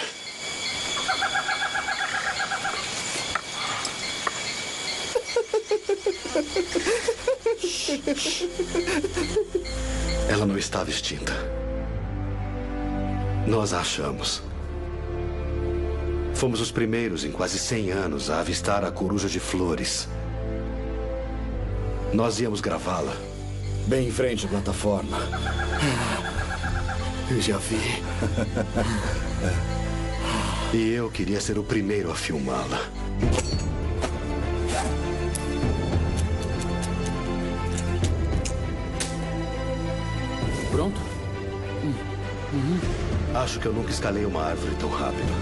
[SPEAKER 3] Ela não estava extinta. Nós a achamos. Fomos os primeiros em quase 100 anos a avistar a coruja de Flores. Nós íamos gravá-la.
[SPEAKER 17] Bem em frente à plataforma. Eu já vi.
[SPEAKER 3] E eu queria ser o primeiro a filmá-la.
[SPEAKER 6] Pronto?
[SPEAKER 3] Acho que eu nunca escalei uma árvore tão rápido.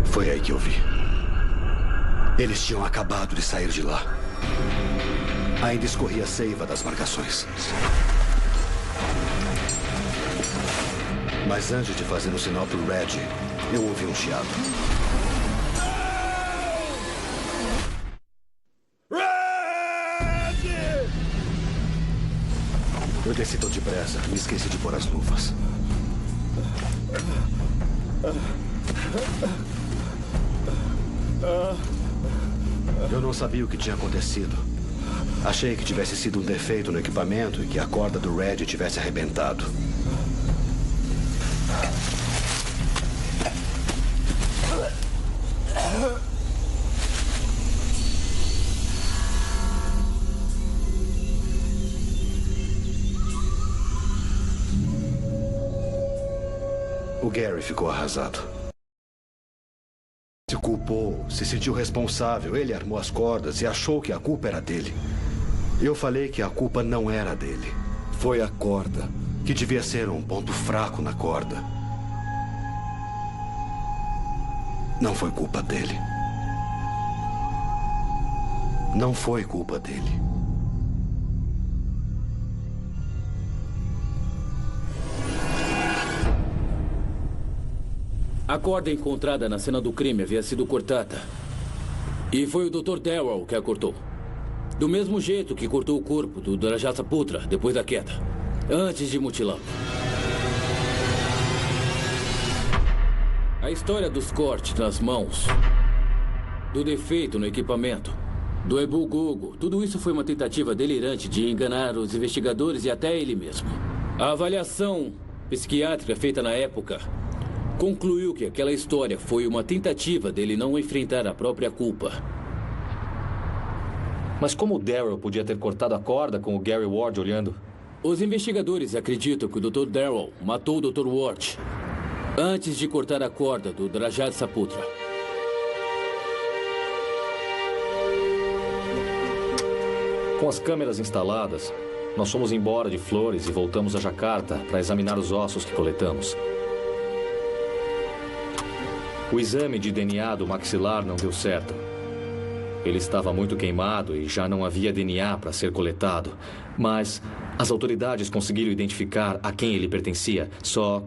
[SPEAKER 3] Foi aí que eu vi. Eles tinham acabado de sair de lá. Ainda escorria a seiva das marcações. Mas antes de fazer um sinal pro Red, eu ouvi um chiado. Eu desci tão depressa, me esqueci de pôr as luvas. Eu não sabia o que tinha acontecido. Achei que tivesse sido um defeito no equipamento e que a corda do Red tivesse arrebentado. O Gary ficou arrasado. Se culpou, se sentiu responsável. Ele armou as cordas e achou que a culpa era dele. Eu falei que a culpa não era dele. Foi a corda. Que devia ser um ponto fraco na corda. Não foi culpa dele. Não foi culpa dele.
[SPEAKER 6] A corda encontrada na cena do crime havia sido cortada. E foi o Dr. Darrow que a cortou. Do mesmo jeito que cortou o corpo do Rajat Saputra depois da queda, antes de mutilá-lo. A história dos cortes nas mãos, do defeito no equipamento, do Ebu Gogo, tudo isso foi uma tentativa delirante de enganar os investigadores e até ele mesmo. A avaliação psiquiátrica feita na época concluiu que aquela história foi uma tentativa dele não enfrentar a própria culpa.
[SPEAKER 2] Mas como o Darrow podia ter cortado a corda com o Gary Ward olhando?
[SPEAKER 6] Os investigadores acreditam que o Dr. Darrow matou o Dr. Ward antes de cortar a corda do Rajat Saputra.
[SPEAKER 2] Com as câmeras instaladas, nós fomos embora de Flores e voltamos a Jakarta para examinar os ossos que coletamos. O exame de DNA do maxilar não deu certo. Ele estava muito queimado e já não havia DNA para ser coletado. Mas as autoridades conseguiram identificar a quem ele pertencia, só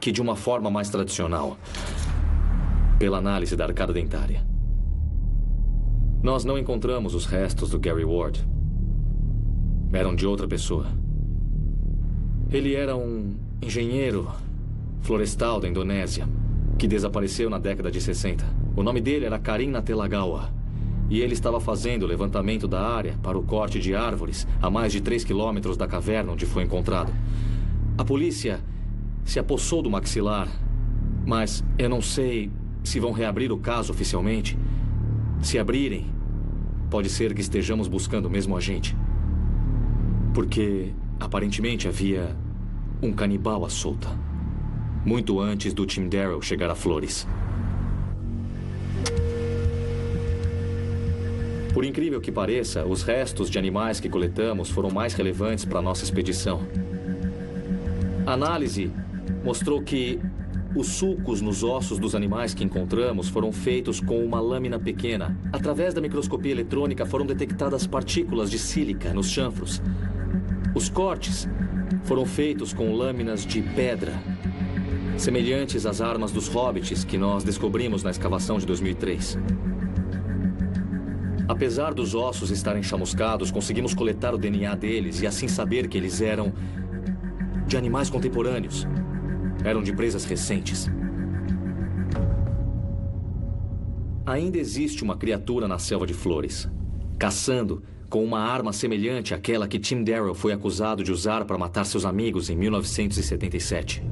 [SPEAKER 2] que de uma forma mais tradicional, pela análise da arcada dentária. Nós não encontramos os restos do Gary Ward. Eram de outra pessoa. Ele era um engenheiro florestal da Indonésia, que desapareceu na década de 60. O nome dele era Karim Natelagawa. E ele estava fazendo o levantamento da área para o corte de árvores a mais de 3 quilômetros da caverna onde foi encontrado. A polícia se apossou do maxilar, mas eu não sei se vão reabrir o caso oficialmente. Se abrirem, pode ser que estejamos buscando o mesmo agente. Porque, aparentemente, havia um canibal à solta. Muito antes do Tim Darrow chegar a Flores. Por incrível que pareça, os restos de animais que coletamos foram mais relevantes para a nossa expedição. A análise mostrou que os sulcos nos ossos dos animais que encontramos foram feitos com uma lâmina pequena. Através da microscopia eletrônica foram detectadas partículas de sílica nos chanfros. Os cortes foram feitos com lâminas de pedra, semelhantes às armas dos hobbits que nós descobrimos na escavação de 2003. Apesar dos ossos estarem chamuscados, conseguimos coletar o DNA deles e assim saber que eles eram de animais contemporâneos. Eram de presas recentes. Ainda existe uma criatura na selva de Flores, caçando com uma arma semelhante àquela que Tim Darrow foi acusado de usar para matar seus amigos em 1977.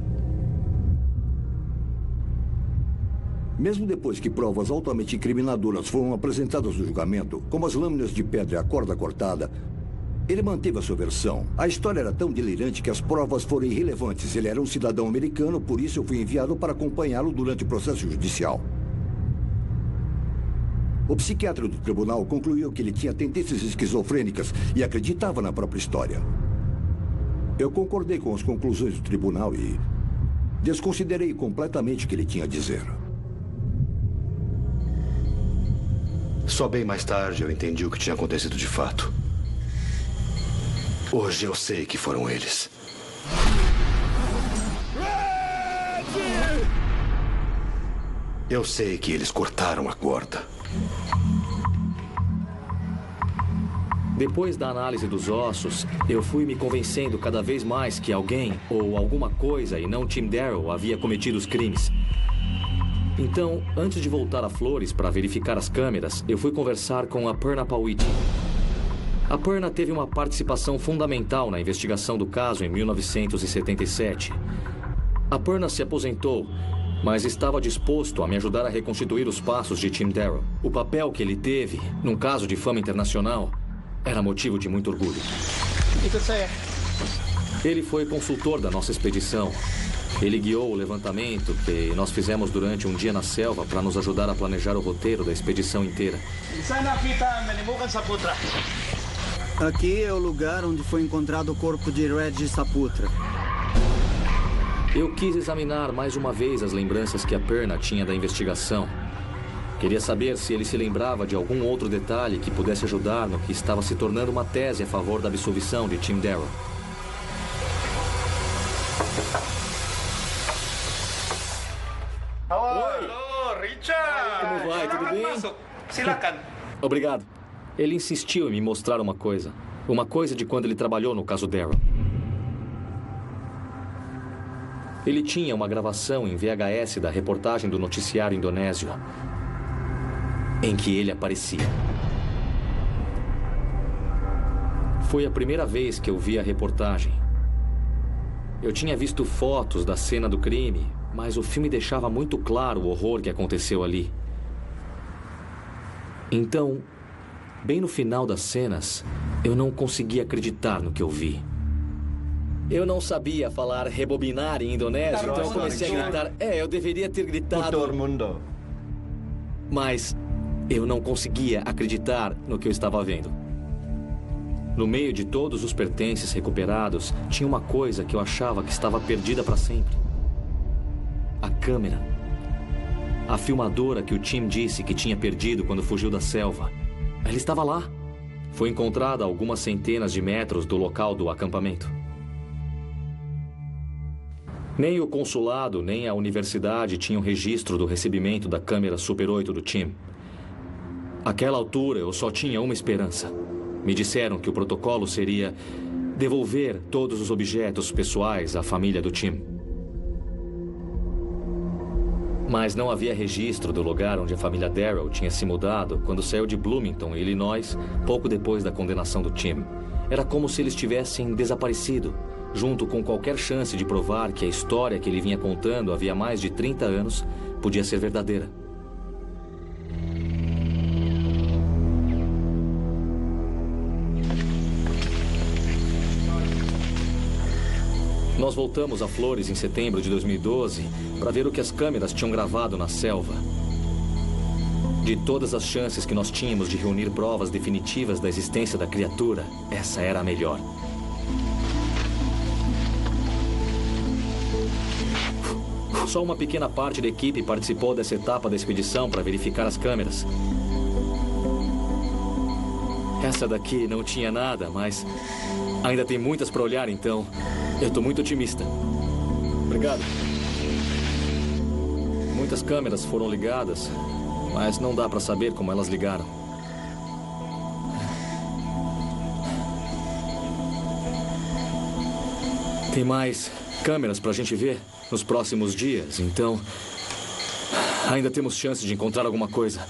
[SPEAKER 7] Mesmo depois que provas altamente incriminadoras foram apresentadas no julgamento, como as lâminas de pedra e a corda cortada, ele manteve a sua versão. A história era tão delirante que as provas foram irrelevantes. Ele era um cidadão americano, por isso eu fui enviado para acompanhá-lo durante o processo judicial. O psiquiatra do tribunal concluiu que ele tinha tendências esquizofrênicas e acreditava na própria história. Eu concordei com as conclusões do tribunal e desconsiderei completamente o que ele tinha a dizer.
[SPEAKER 3] Só bem mais tarde eu entendi o que tinha acontecido de fato. Hoje eu sei que foram eles. Eu sei que eles cortaram a corda.
[SPEAKER 2] Depois da análise dos ossos, eu fui me convencendo cada vez mais que alguém ou alguma coisa, e não Tim Darrow, havia cometido os crimes. Então, antes de voltar a Flores para verificar as câmeras, eu fui conversar com a Perna Pawiti. A Perna teve uma participação fundamental na investigação do caso em 1977. A Perna se aposentou, mas estava disposto a me ajudar a reconstituir os passos de Tim Darrow. O papel que ele teve, num caso de fama internacional, era motivo de muito orgulho. Ele foi consultor da nossa expedição. Ele guiou o levantamento que nós fizemos durante um dia na selva para nos ajudar a planejar o roteiro da expedição inteira.
[SPEAKER 19] Aqui é o lugar onde foi encontrado o corpo de Reggie Saputra.
[SPEAKER 2] Eu quis examinar mais uma vez as lembranças que a Perna tinha da investigação. Queria saber se ele se lembrava de algum outro detalhe que pudesse ajudar no que estava se tornando uma tese a favor da absolvição de Tim Darrow.
[SPEAKER 15] Halo, Richard.
[SPEAKER 2] Como vai? Tudo bem?
[SPEAKER 15] Masuk. Silakan.
[SPEAKER 2] Obrigado. Ele insistiu em me mostrar uma coisa. Uma coisa de quando ele trabalhou no caso Darrow. Ele tinha uma gravação em VHS da reportagem do noticiário indonésio, em que ele aparecia. Foi a primeira vez que eu vi a reportagem. Eu tinha visto fotos da cena do crime, mas o filme deixava muito claro o horror que aconteceu ali. Então, bem no final das cenas, eu não conseguia acreditar no que eu vi. Eu não sabia falar rebobinar em indonésio, então eu comecei a gritar. Eu deveria ter gritado. Mas eu não conseguia acreditar no que eu estava vendo. No meio de todos os pertences recuperados, tinha uma coisa que eu achava que estava perdida para sempre. A câmera. A filmadora que o Tim disse que tinha perdido quando fugiu da selva. Ela estava lá. Foi encontrada a algumas centenas de metros do local do acampamento. Nem o consulado, nem a universidade tinham registro do recebimento da câmera Super 8 do Tim. Àquela altura, eu só tinha uma esperança. Me disseram que o protocolo seria devolver todos os objetos pessoais à família do Tim. Mas não havia registro do lugar onde a família Darrow tinha se mudado quando saiu de Bloomington, Illinois, pouco depois da condenação do Tim. Era como se eles tivessem desaparecido, junto com qualquer chance de provar que a história que ele vinha contando havia mais de 30 anos podia ser verdadeira. Nós voltamos a Flores em setembro de 2012 para ver o que as câmeras tinham gravado na selva. De todas as chances que nós tínhamos de reunir provas definitivas da existência da criatura, essa era a melhor. Só uma pequena parte da equipe participou dessa etapa da expedição para verificar as câmeras. Essa daqui não tinha nada, mas ainda tem muitas para olhar, então eu estou muito otimista. Obrigado. Muitas câmeras foram ligadas, mas não dá para saber como elas ligaram. Tem mais câmeras para a gente ver nos próximos dias, então ainda temos chance de encontrar alguma coisa.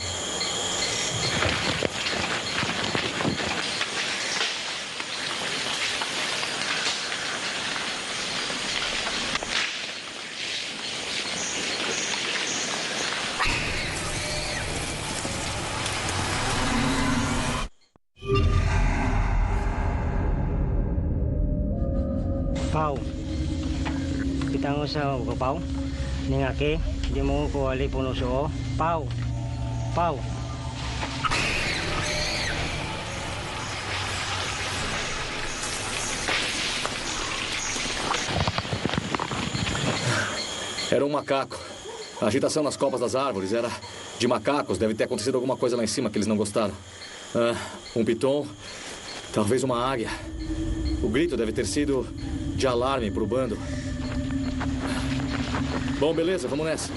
[SPEAKER 11] Pau. Kita ngusah ke pau. Ningake di mo ko ali puno so. Pau. Pau.
[SPEAKER 2] Era um macaco. A agitação nas copas das árvores era de macacos. Deve ter acontecido alguma coisa lá em cima que eles não gostaram. Um piton, talvez uma águia. O grito deve ter sido de alarme para o bando. Bom, beleza, vamos nessa.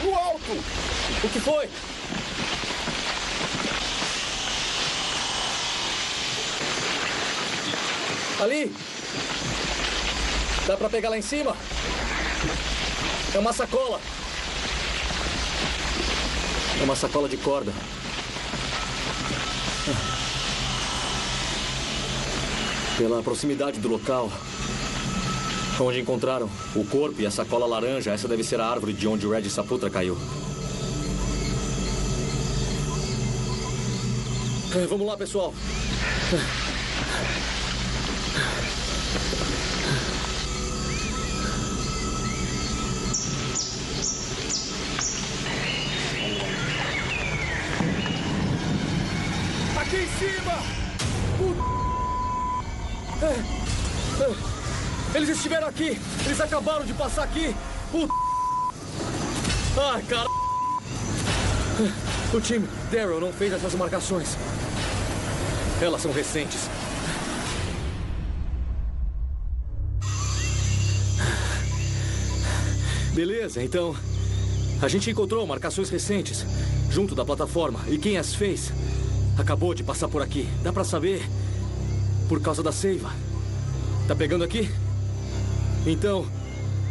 [SPEAKER 15] No alto!
[SPEAKER 2] O que foi? Ali! Dá pra pegar lá em cima? É uma sacola. É uma sacola de corda. Pela proximidade do local, Onde encontraram o corpo e a sacola laranja, essa deve ser a árvore de onde o Red Saputra caiu. Vamos lá, pessoal.
[SPEAKER 15] Aqui em cima!
[SPEAKER 2] Eles estiveram aqui! Eles acabaram de passar aqui! Ai, cara! O time Daryl não fez essas marcações. Elas são recentes. Beleza, então... A gente encontrou marcações recentes junto da plataforma. E quem as fez acabou de passar por aqui. Dá pra saber por causa da seiva. Tá pegando aqui? Então,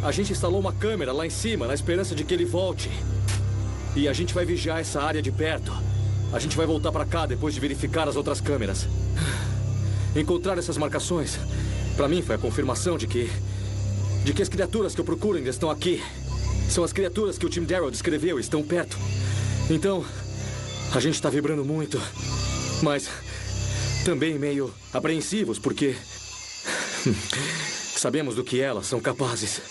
[SPEAKER 2] a gente instalou uma câmera lá em cima na esperança de que ele volte. E a gente vai vigiar essa área de perto. A gente vai voltar pra cá depois de verificar as outras câmeras. Encontrar essas marcações, pra mim foi a confirmação de que as criaturas que eu procuro ainda estão aqui. São as criaturas que o Tim Daryl descreveu e estão perto. Então, a gente tá vibrando muito, mas também meio apreensivos, porque sabemos do que elas são capazes.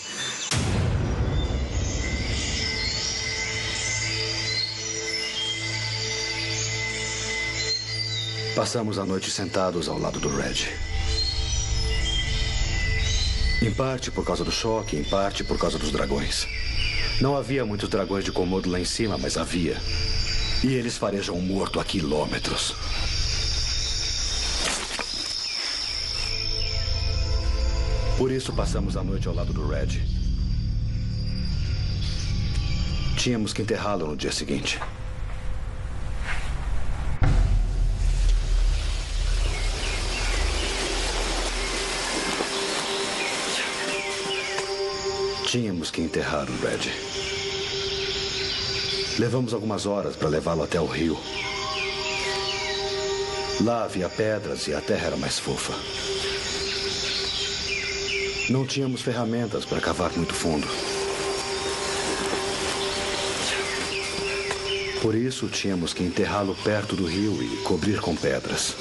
[SPEAKER 3] Passamos a noite sentados ao lado do Red. Em parte por causa do choque, em parte por causa dos dragões. Não havia muitos dragões de Komodo lá em cima, mas havia. E eles farejam um morto a quilômetros. Por isso passamos a noite ao lado do Red. Tínhamos que enterrá-lo no dia seguinte. Tínhamos que enterrar o Red. Levamos algumas horas para levá-lo até o rio. Lá havia pedras e a terra era mais fofa. Não tínhamos ferramentas para cavar muito fundo. Por isso, tínhamos que enterrá-lo perto do rio e cobrir com pedras.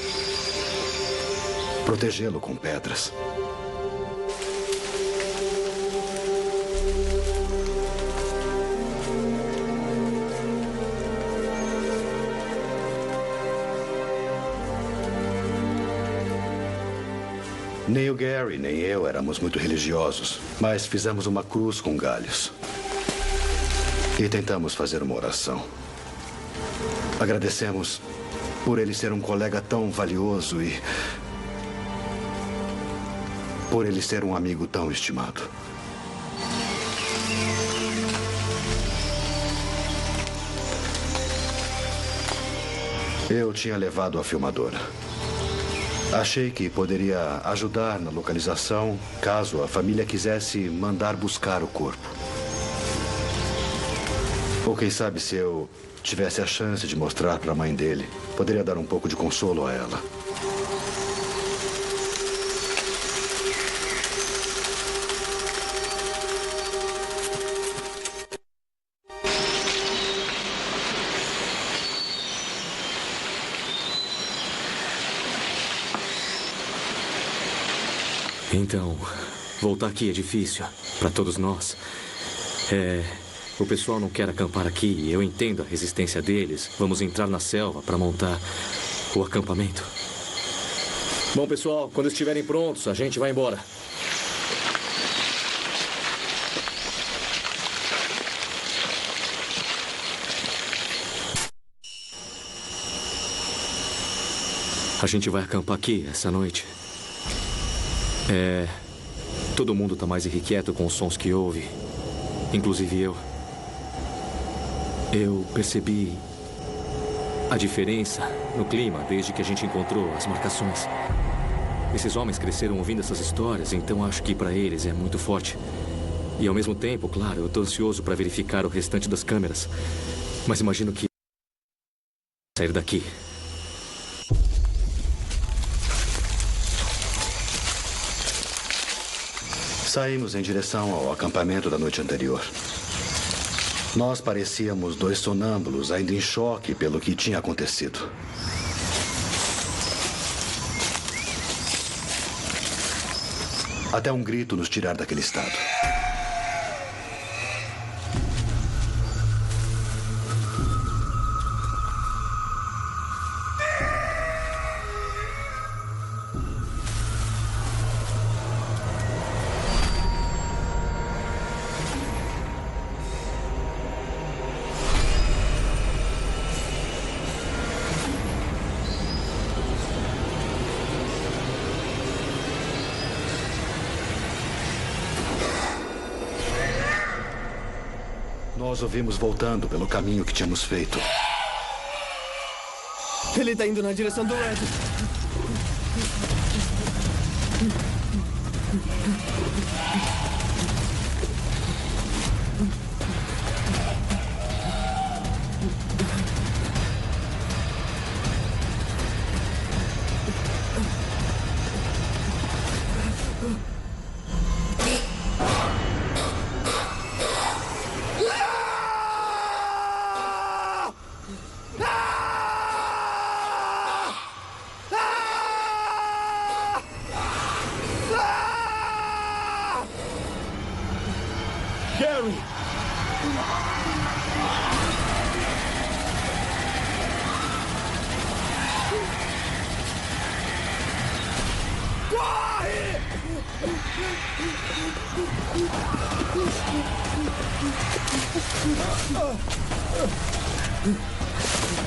[SPEAKER 3] Protegê-lo com pedras. Nem o Gary, nem eu éramos muito religiosos, mas fizemos uma cruz com galhos. E tentamos fazer uma oração. Agradecemos por ele ser um colega tão valioso e por ele ser um amigo tão estimado. Eu tinha levado a filmadora. Achei que poderia ajudar na localização caso a família quisesse mandar buscar o corpo. Ou quem sabe se eu tivesse a chance de mostrar para a mãe dele, poderia dar um pouco de consolo a ela.
[SPEAKER 2] Então, voltar aqui é difícil para todos nós. O pessoal não quer acampar aqui. Eu entendo a resistência deles. Vamos entrar na selva para montar o acampamento. Bom, pessoal, quando estiverem prontos, a gente vai embora. A gente vai acampar aqui essa noite. Todo mundo está mais irrequieto com os sons que ouve. Inclusive eu. Eu percebi a diferença no clima desde que a gente encontrou as marcações. Esses homens cresceram ouvindo essas histórias, então acho que para eles é muito forte. E ao mesmo tempo, claro, eu estou ansioso para verificar o restante das câmeras. Mas imagino que sair daqui.
[SPEAKER 3] Saímos em direção ao acampamento da noite anterior. Nós parecíamos dois sonâmbulos, ainda em choque pelo que tinha acontecido. Até um grito nos tirar daquele estado. Nós o vimos voltando pelo caminho que tínhamos feito.
[SPEAKER 17] Ele está indo na direção do Red.
[SPEAKER 15] Gary!
[SPEAKER 17] Corre!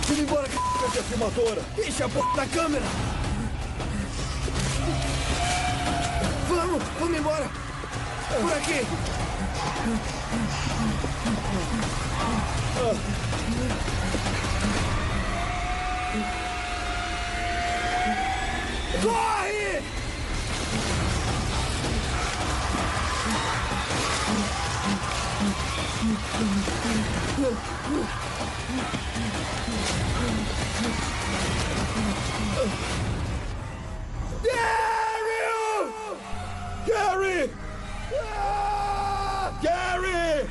[SPEAKER 17] Vamos embora que a filmadora! Deixa a porra da câmera! Vamos embora! Por aqui! Corre!
[SPEAKER 15] Gary! Gary!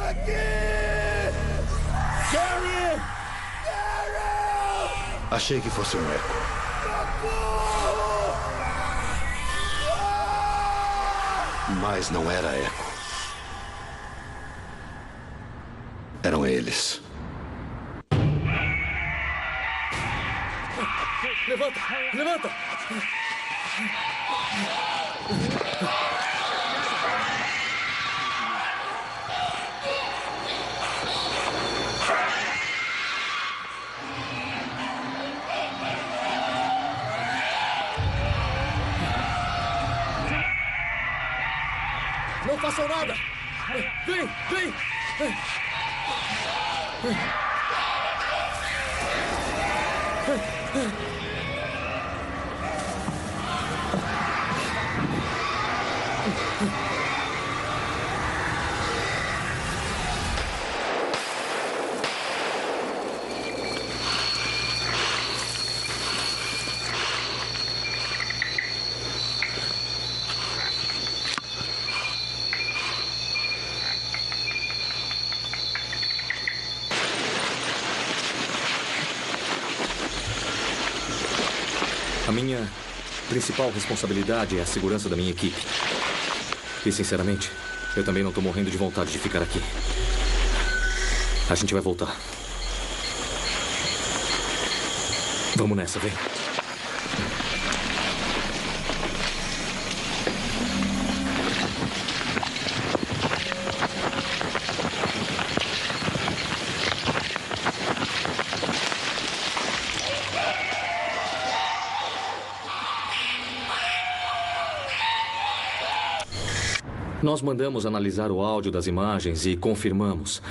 [SPEAKER 15] Aqui! Gary!
[SPEAKER 3] Achei que fosse um eco. Mas não era eco. Eram eles.
[SPEAKER 15] Levanta! Levanta! Não façam nada! Vem! Vem!
[SPEAKER 2] A minha principal responsabilidade é a segurança da minha equipe. E, sinceramente, eu também não estou morrendo de vontade de ficar aqui. A gente vai voltar. Vamos nessa, vem. Nós mandamos analisar o áudio das imagens e confirmamos.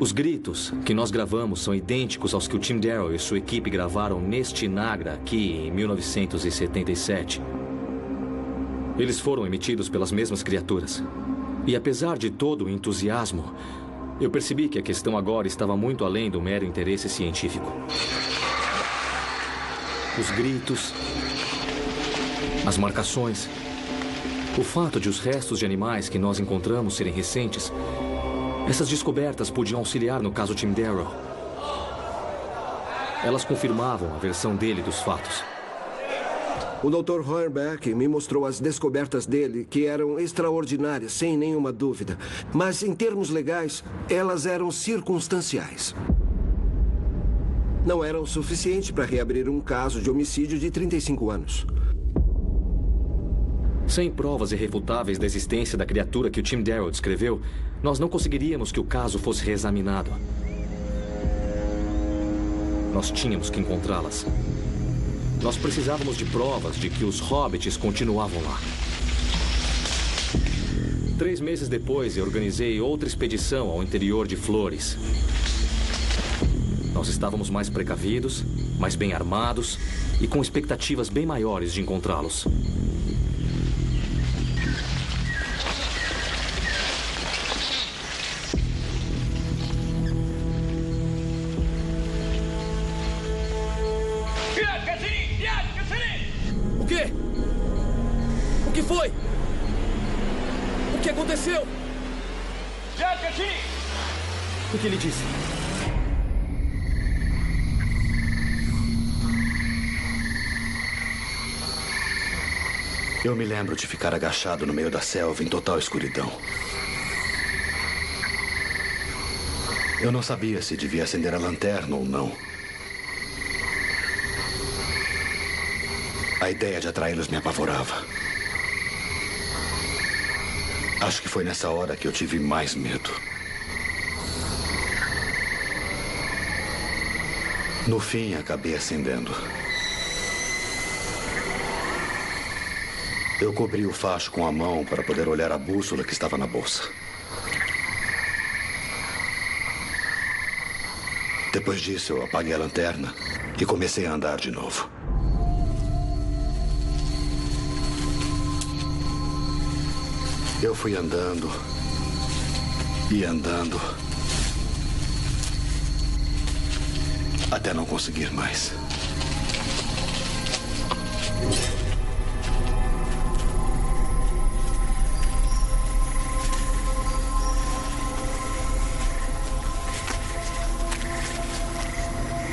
[SPEAKER 2] Os gritos que nós gravamos são idênticos aos que o Tim Darrow e sua equipe gravaram neste Nagra aqui em 1977. Eles foram emitidos pelas mesmas criaturas. E apesar de todo o entusiasmo, eu percebi que a questão agora estava muito além do mero interesse científico. Os gritos, as marcações, O fato de os restos de animais que nós encontramos serem recentes, essas descobertas podiam auxiliar no caso Tim Darrow. Elas confirmavam a versão dele dos fatos.
[SPEAKER 14] O Dr. Hornbeck me mostrou as descobertas dele, que eram extraordinárias, sem nenhuma dúvida. Mas, em termos legais, elas eram circunstanciais. Não eram suficientes para reabrir um caso de homicídio de 35 anos.
[SPEAKER 2] Sem provas irrefutáveis da existência da criatura que o Tim Darrow descreveu, nós não conseguiríamos que o caso fosse reexaminado. Nós tínhamos que encontrá-las. Nós precisávamos de provas de que os hobbits continuavam lá. 3 meses depois, eu organizei outra expedição ao interior de Flores. Nós estávamos mais precavidos, mais bem armados e com expectativas bem maiores de encontrá-los.
[SPEAKER 6] O quê? O que foi? O que aconteceu? O que ele disse?
[SPEAKER 3] Eu me lembro de ficar agachado no meio da selva em total escuridão. Eu não sabia se devia acender a lanterna ou não. A ideia de atraí-los me apavorava. Acho que foi nessa hora que eu tive mais medo. No fim, acabei acendendo. Eu cobri o facho com a mão para poder olhar a bússola que estava na bolsa. Depois disso, eu apaguei a lanterna e comecei a andar de novo. Eu fui andando e andando até não conseguir mais.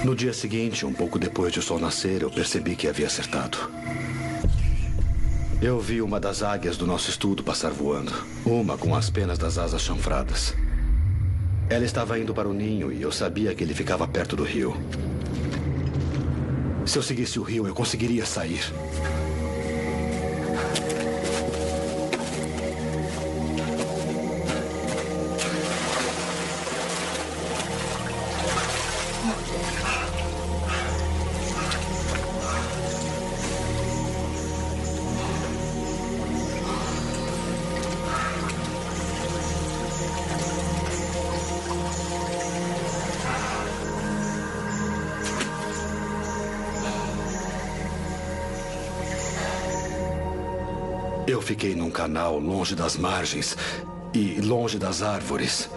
[SPEAKER 3] No dia seguinte, um pouco depois de o sol nascer, eu percebi que havia acertado. Eu vi uma das águias do nosso estudo passar voando. Uma com as penas das asas chanfradas. Ela estava indo para o ninho e eu sabia que ele ficava perto do rio. Se eu seguisse o rio, eu conseguiria sair. Eu fiquei num canal longe das margens e longe das árvores.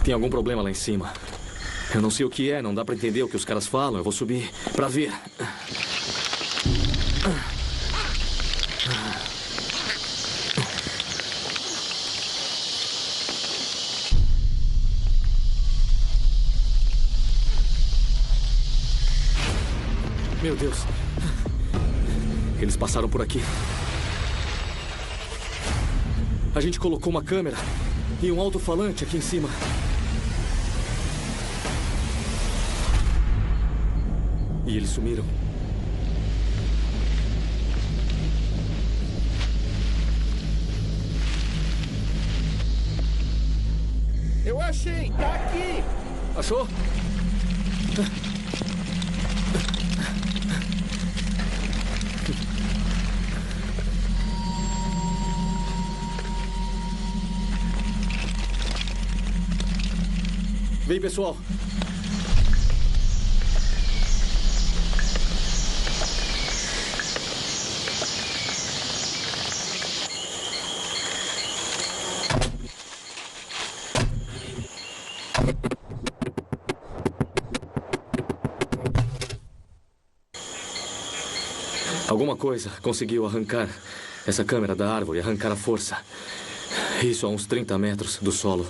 [SPEAKER 2] Tem algum problema lá em cima. Eu não sei o que é, não dá pra entender o que os caras falam. Eu vou subir pra ver. Meu Deus. Eles passaram por aqui. A gente colocou uma câmera e um alto-falante aqui em cima. E eles sumiram.
[SPEAKER 9] Eu achei! Tá aqui!
[SPEAKER 2] Achou? Vem, pessoal. Alguma coisa conseguiu arrancar essa câmera da árvore, arrancar a força. Isso a uns 30 metros do solo.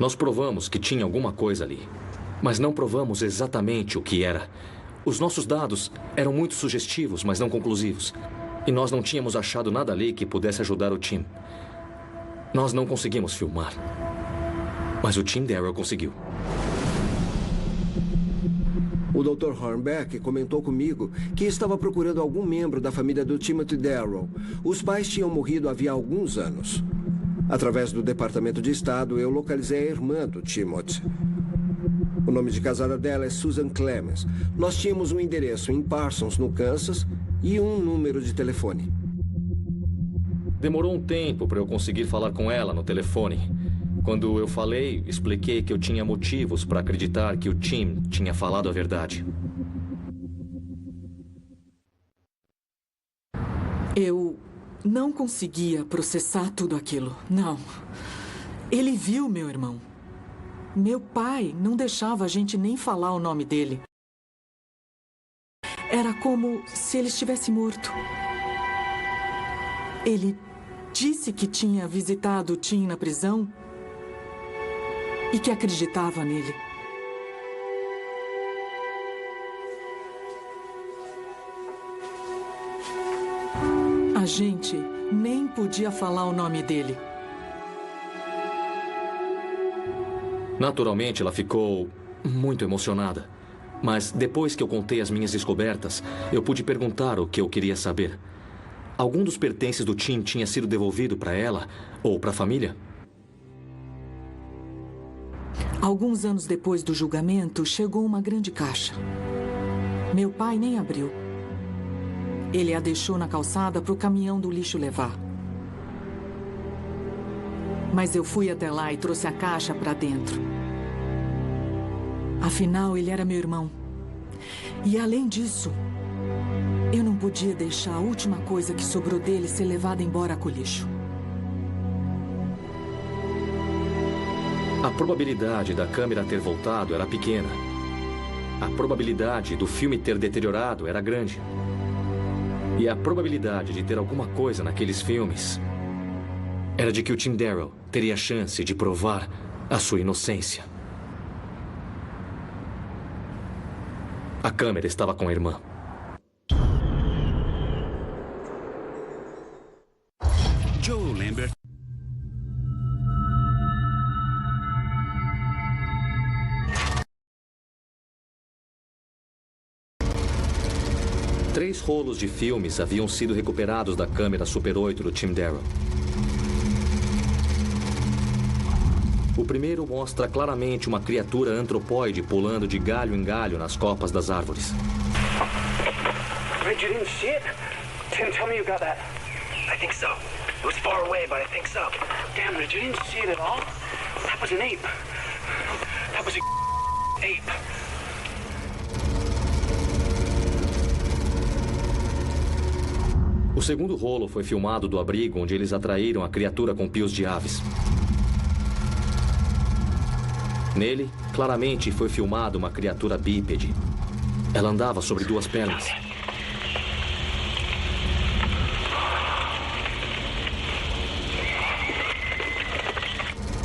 [SPEAKER 2] Nós provamos que tinha alguma coisa ali, mas não provamos exatamente o que era. Os nossos dados eram muito sugestivos, mas não conclusivos. E nós não tínhamos achado nada ali que pudesse ajudar o Tim. Nós não conseguimos filmar, mas o Tim Darrow conseguiu.
[SPEAKER 14] O Dr. Hornbeck comentou comigo que estava procurando algum membro da família do Timothy Darrow. Os pais tinham morrido havia alguns anos. Através do Departamento de Estado, eu localizei a irmã do Timothy. O nome de casada dela é Susan Clemens. Nós tínhamos um endereço em Parsons, no Kansas, e um número de telefone.
[SPEAKER 2] Demorou um tempo para eu conseguir falar com ela no telefone. Quando eu falei, expliquei que eu tinha motivos para acreditar que o Tim tinha falado a verdade.
[SPEAKER 5] Eu não conseguia processar tudo aquilo. Não. Ele viu meu irmão. Meu pai não deixava a gente nem falar o nome dele. Era como se ele estivesse morto. Ele disse que tinha visitado o Tim na prisão e que acreditava nele. A gente nem podia falar o nome dele.
[SPEAKER 2] Naturalmente, ela ficou muito emocionada. Mas depois que eu contei as minhas descobertas, eu pude perguntar o que eu queria saber. Algum dos pertences do Tim tinha sido devolvido para ela ou para a família?
[SPEAKER 5] Alguns anos depois do julgamento, chegou uma grande caixa. Meu pai nem abriu. Ele a deixou na calçada para o caminhão do lixo levar. Mas eu fui até lá e trouxe a caixa para dentro. Afinal, ele era meu irmão. E além disso, eu não podia deixar a última coisa que sobrou dele ser levada embora com o lixo.
[SPEAKER 2] A probabilidade da câmera ter voltado era pequena. A probabilidade do filme ter deteriorado era grande. E a probabilidade de ter alguma coisa naqueles filmes era de que o Tim Darrow teria a chance de provar a sua inocência. A câmera estava com a irmã.
[SPEAKER 17] Joe Lambert.
[SPEAKER 2] Três rolos de filmes haviam sido recuperados da câmera Super 8 do Tim Darrow. O primeiro mostra claramente uma criatura antropóide pulando de galho em galho nas copas das árvores.
[SPEAKER 15] Red, you didn't see it? Tim, tell me you got that.
[SPEAKER 16] I think so. It was far away, but I think so.
[SPEAKER 15] Damn, Red, you didn't see it at all? That was an ape. That was a ape.
[SPEAKER 2] O segundo rolo foi filmado do abrigo onde eles atraíram a criatura com pios de aves. Nele, claramente foi filmada uma criatura bípede. Ela andava sobre duas pernas.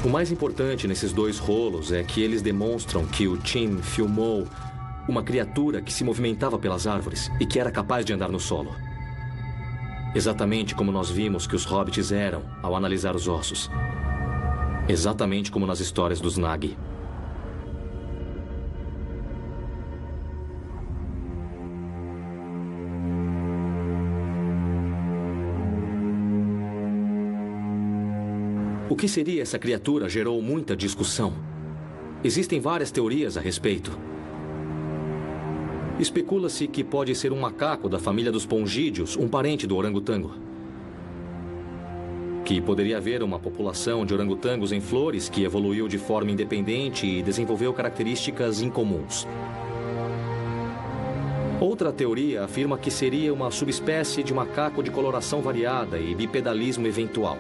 [SPEAKER 2] O mais importante nesses dois rolos é que eles demonstram que o Tim filmou uma criatura que se movimentava pelas árvores e que era capaz de andar no solo. Exatamente como nós vimos que os hobbits eram ao analisar os ossos. Exatamente como nas histórias dos Nagi. O que seria essa criatura gerou muita discussão. Existem várias teorias a respeito. Especula-se que pode ser um macaco da família dos pongídeos, um parente do orangotango. Que poderia haver uma população de orangotangos em Flores que evoluiu de forma independente e desenvolveu características incomuns. Outra teoria afirma que seria uma subespécie de macaco de coloração variada e bipedalismo eventual.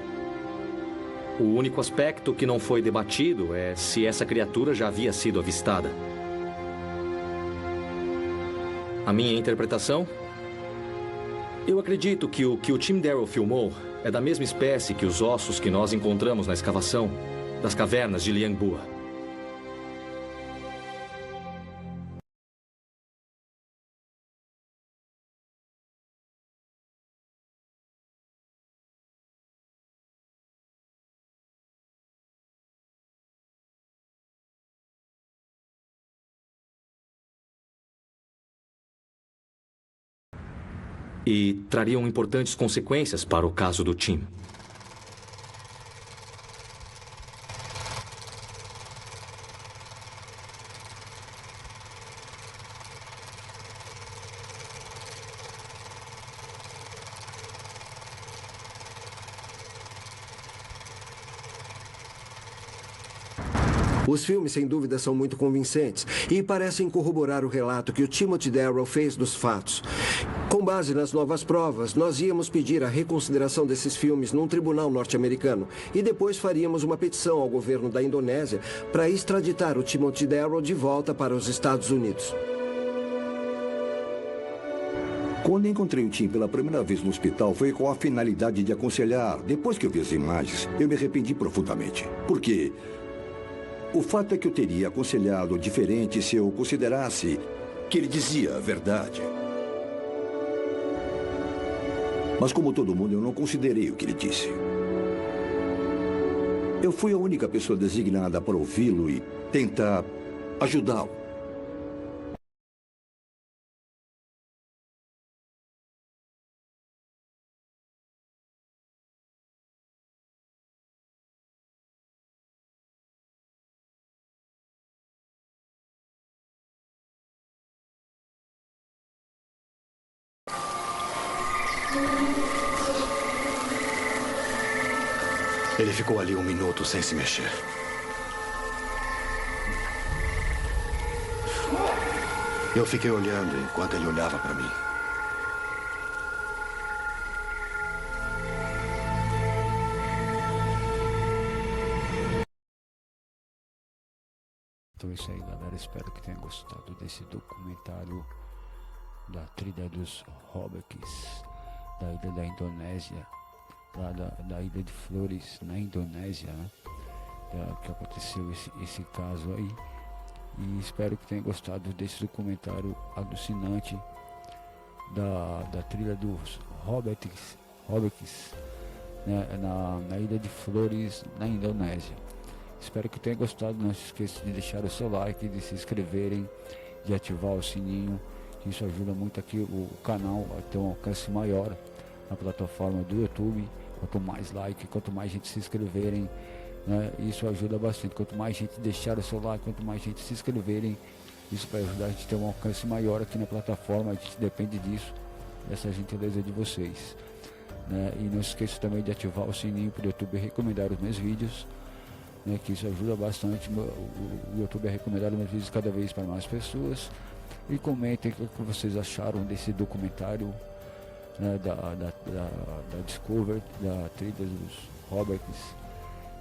[SPEAKER 2] O único aspecto que não foi debatido é se essa criatura já havia sido avistada. A minha interpretação? Eu acredito que o Tim Darrow filmou é da mesma espécie que os ossos que nós encontramos na escavação das cavernas de Liangbua. E trariam importantes consequências para o caso do Tim.
[SPEAKER 14] Os filmes, sem dúvida, são muito convincentes e parecem corroborar o relato que o Timothy Darrow fez dos fatos. Com base nas novas provas, nós íamos pedir a reconsideração desses filmes num tribunal norte-americano e depois faríamos uma petição ao governo da Indonésia para extraditar o Timothy Darrow de volta para os Estados Unidos.
[SPEAKER 7] Quando encontrei o Tim pela primeira vez no hospital, foi com a finalidade de aconselhar. Depois que eu vi as imagens, eu me arrependi profundamente. Porque o fato é que eu teria aconselhado diferente se eu considerasse que ele dizia a verdade. Mas como todo mundo, eu não considerei o que ele disse. Eu fui a única pessoa designada para ouvi-lo e tentar ajudá-lo.
[SPEAKER 3] Ele ficou ali 1 minuto sem se mexer. Eu fiquei olhando enquanto ele olhava para mim.
[SPEAKER 1] Então é isso aí, galera. Espero que tenham gostado desse documentário da trilha dos Hobbits, da ilha da Indonésia, lá da ilha de Flores, na Indonésia, né? Que aconteceu esse caso aí. E espero que tenham gostado desse documentário alucinante da trilha dos Hobbits, né? na ilha de Flores, na Indonésia. Espero que tenham gostado. Não se esqueça de deixar o seu like, de se inscreverem, de ativar o sininho. Isso ajuda muito aqui o canal a ter um alcance maior na plataforma do YouTube. Quanto mais like, quanto mais gente se inscreverem, né, isso ajuda bastante. Quanto mais gente deixar o seu like, quanto mais gente se inscreverem, isso vai ajudar a gente a ter um alcance maior aqui na plataforma. A gente depende disso, dessa gentileza de vocês, né? E não se esqueça também de ativar o sininho para o YouTube recomendar os meus vídeos, né, que isso ajuda bastante o YouTube a recomendar os meus vídeos cada vez para mais pessoas. E comentem o que vocês acharam desse documentário, né, da Discovery, da trilha dos Hobbits,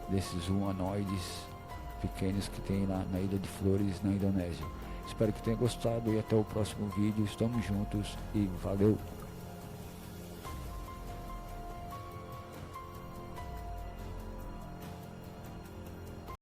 [SPEAKER 1] desses humanoides pequenos que tem na ilha de Flores, na Indonésia. Espero que tenham gostado e até o próximo vídeo. Estamos juntos e valeu!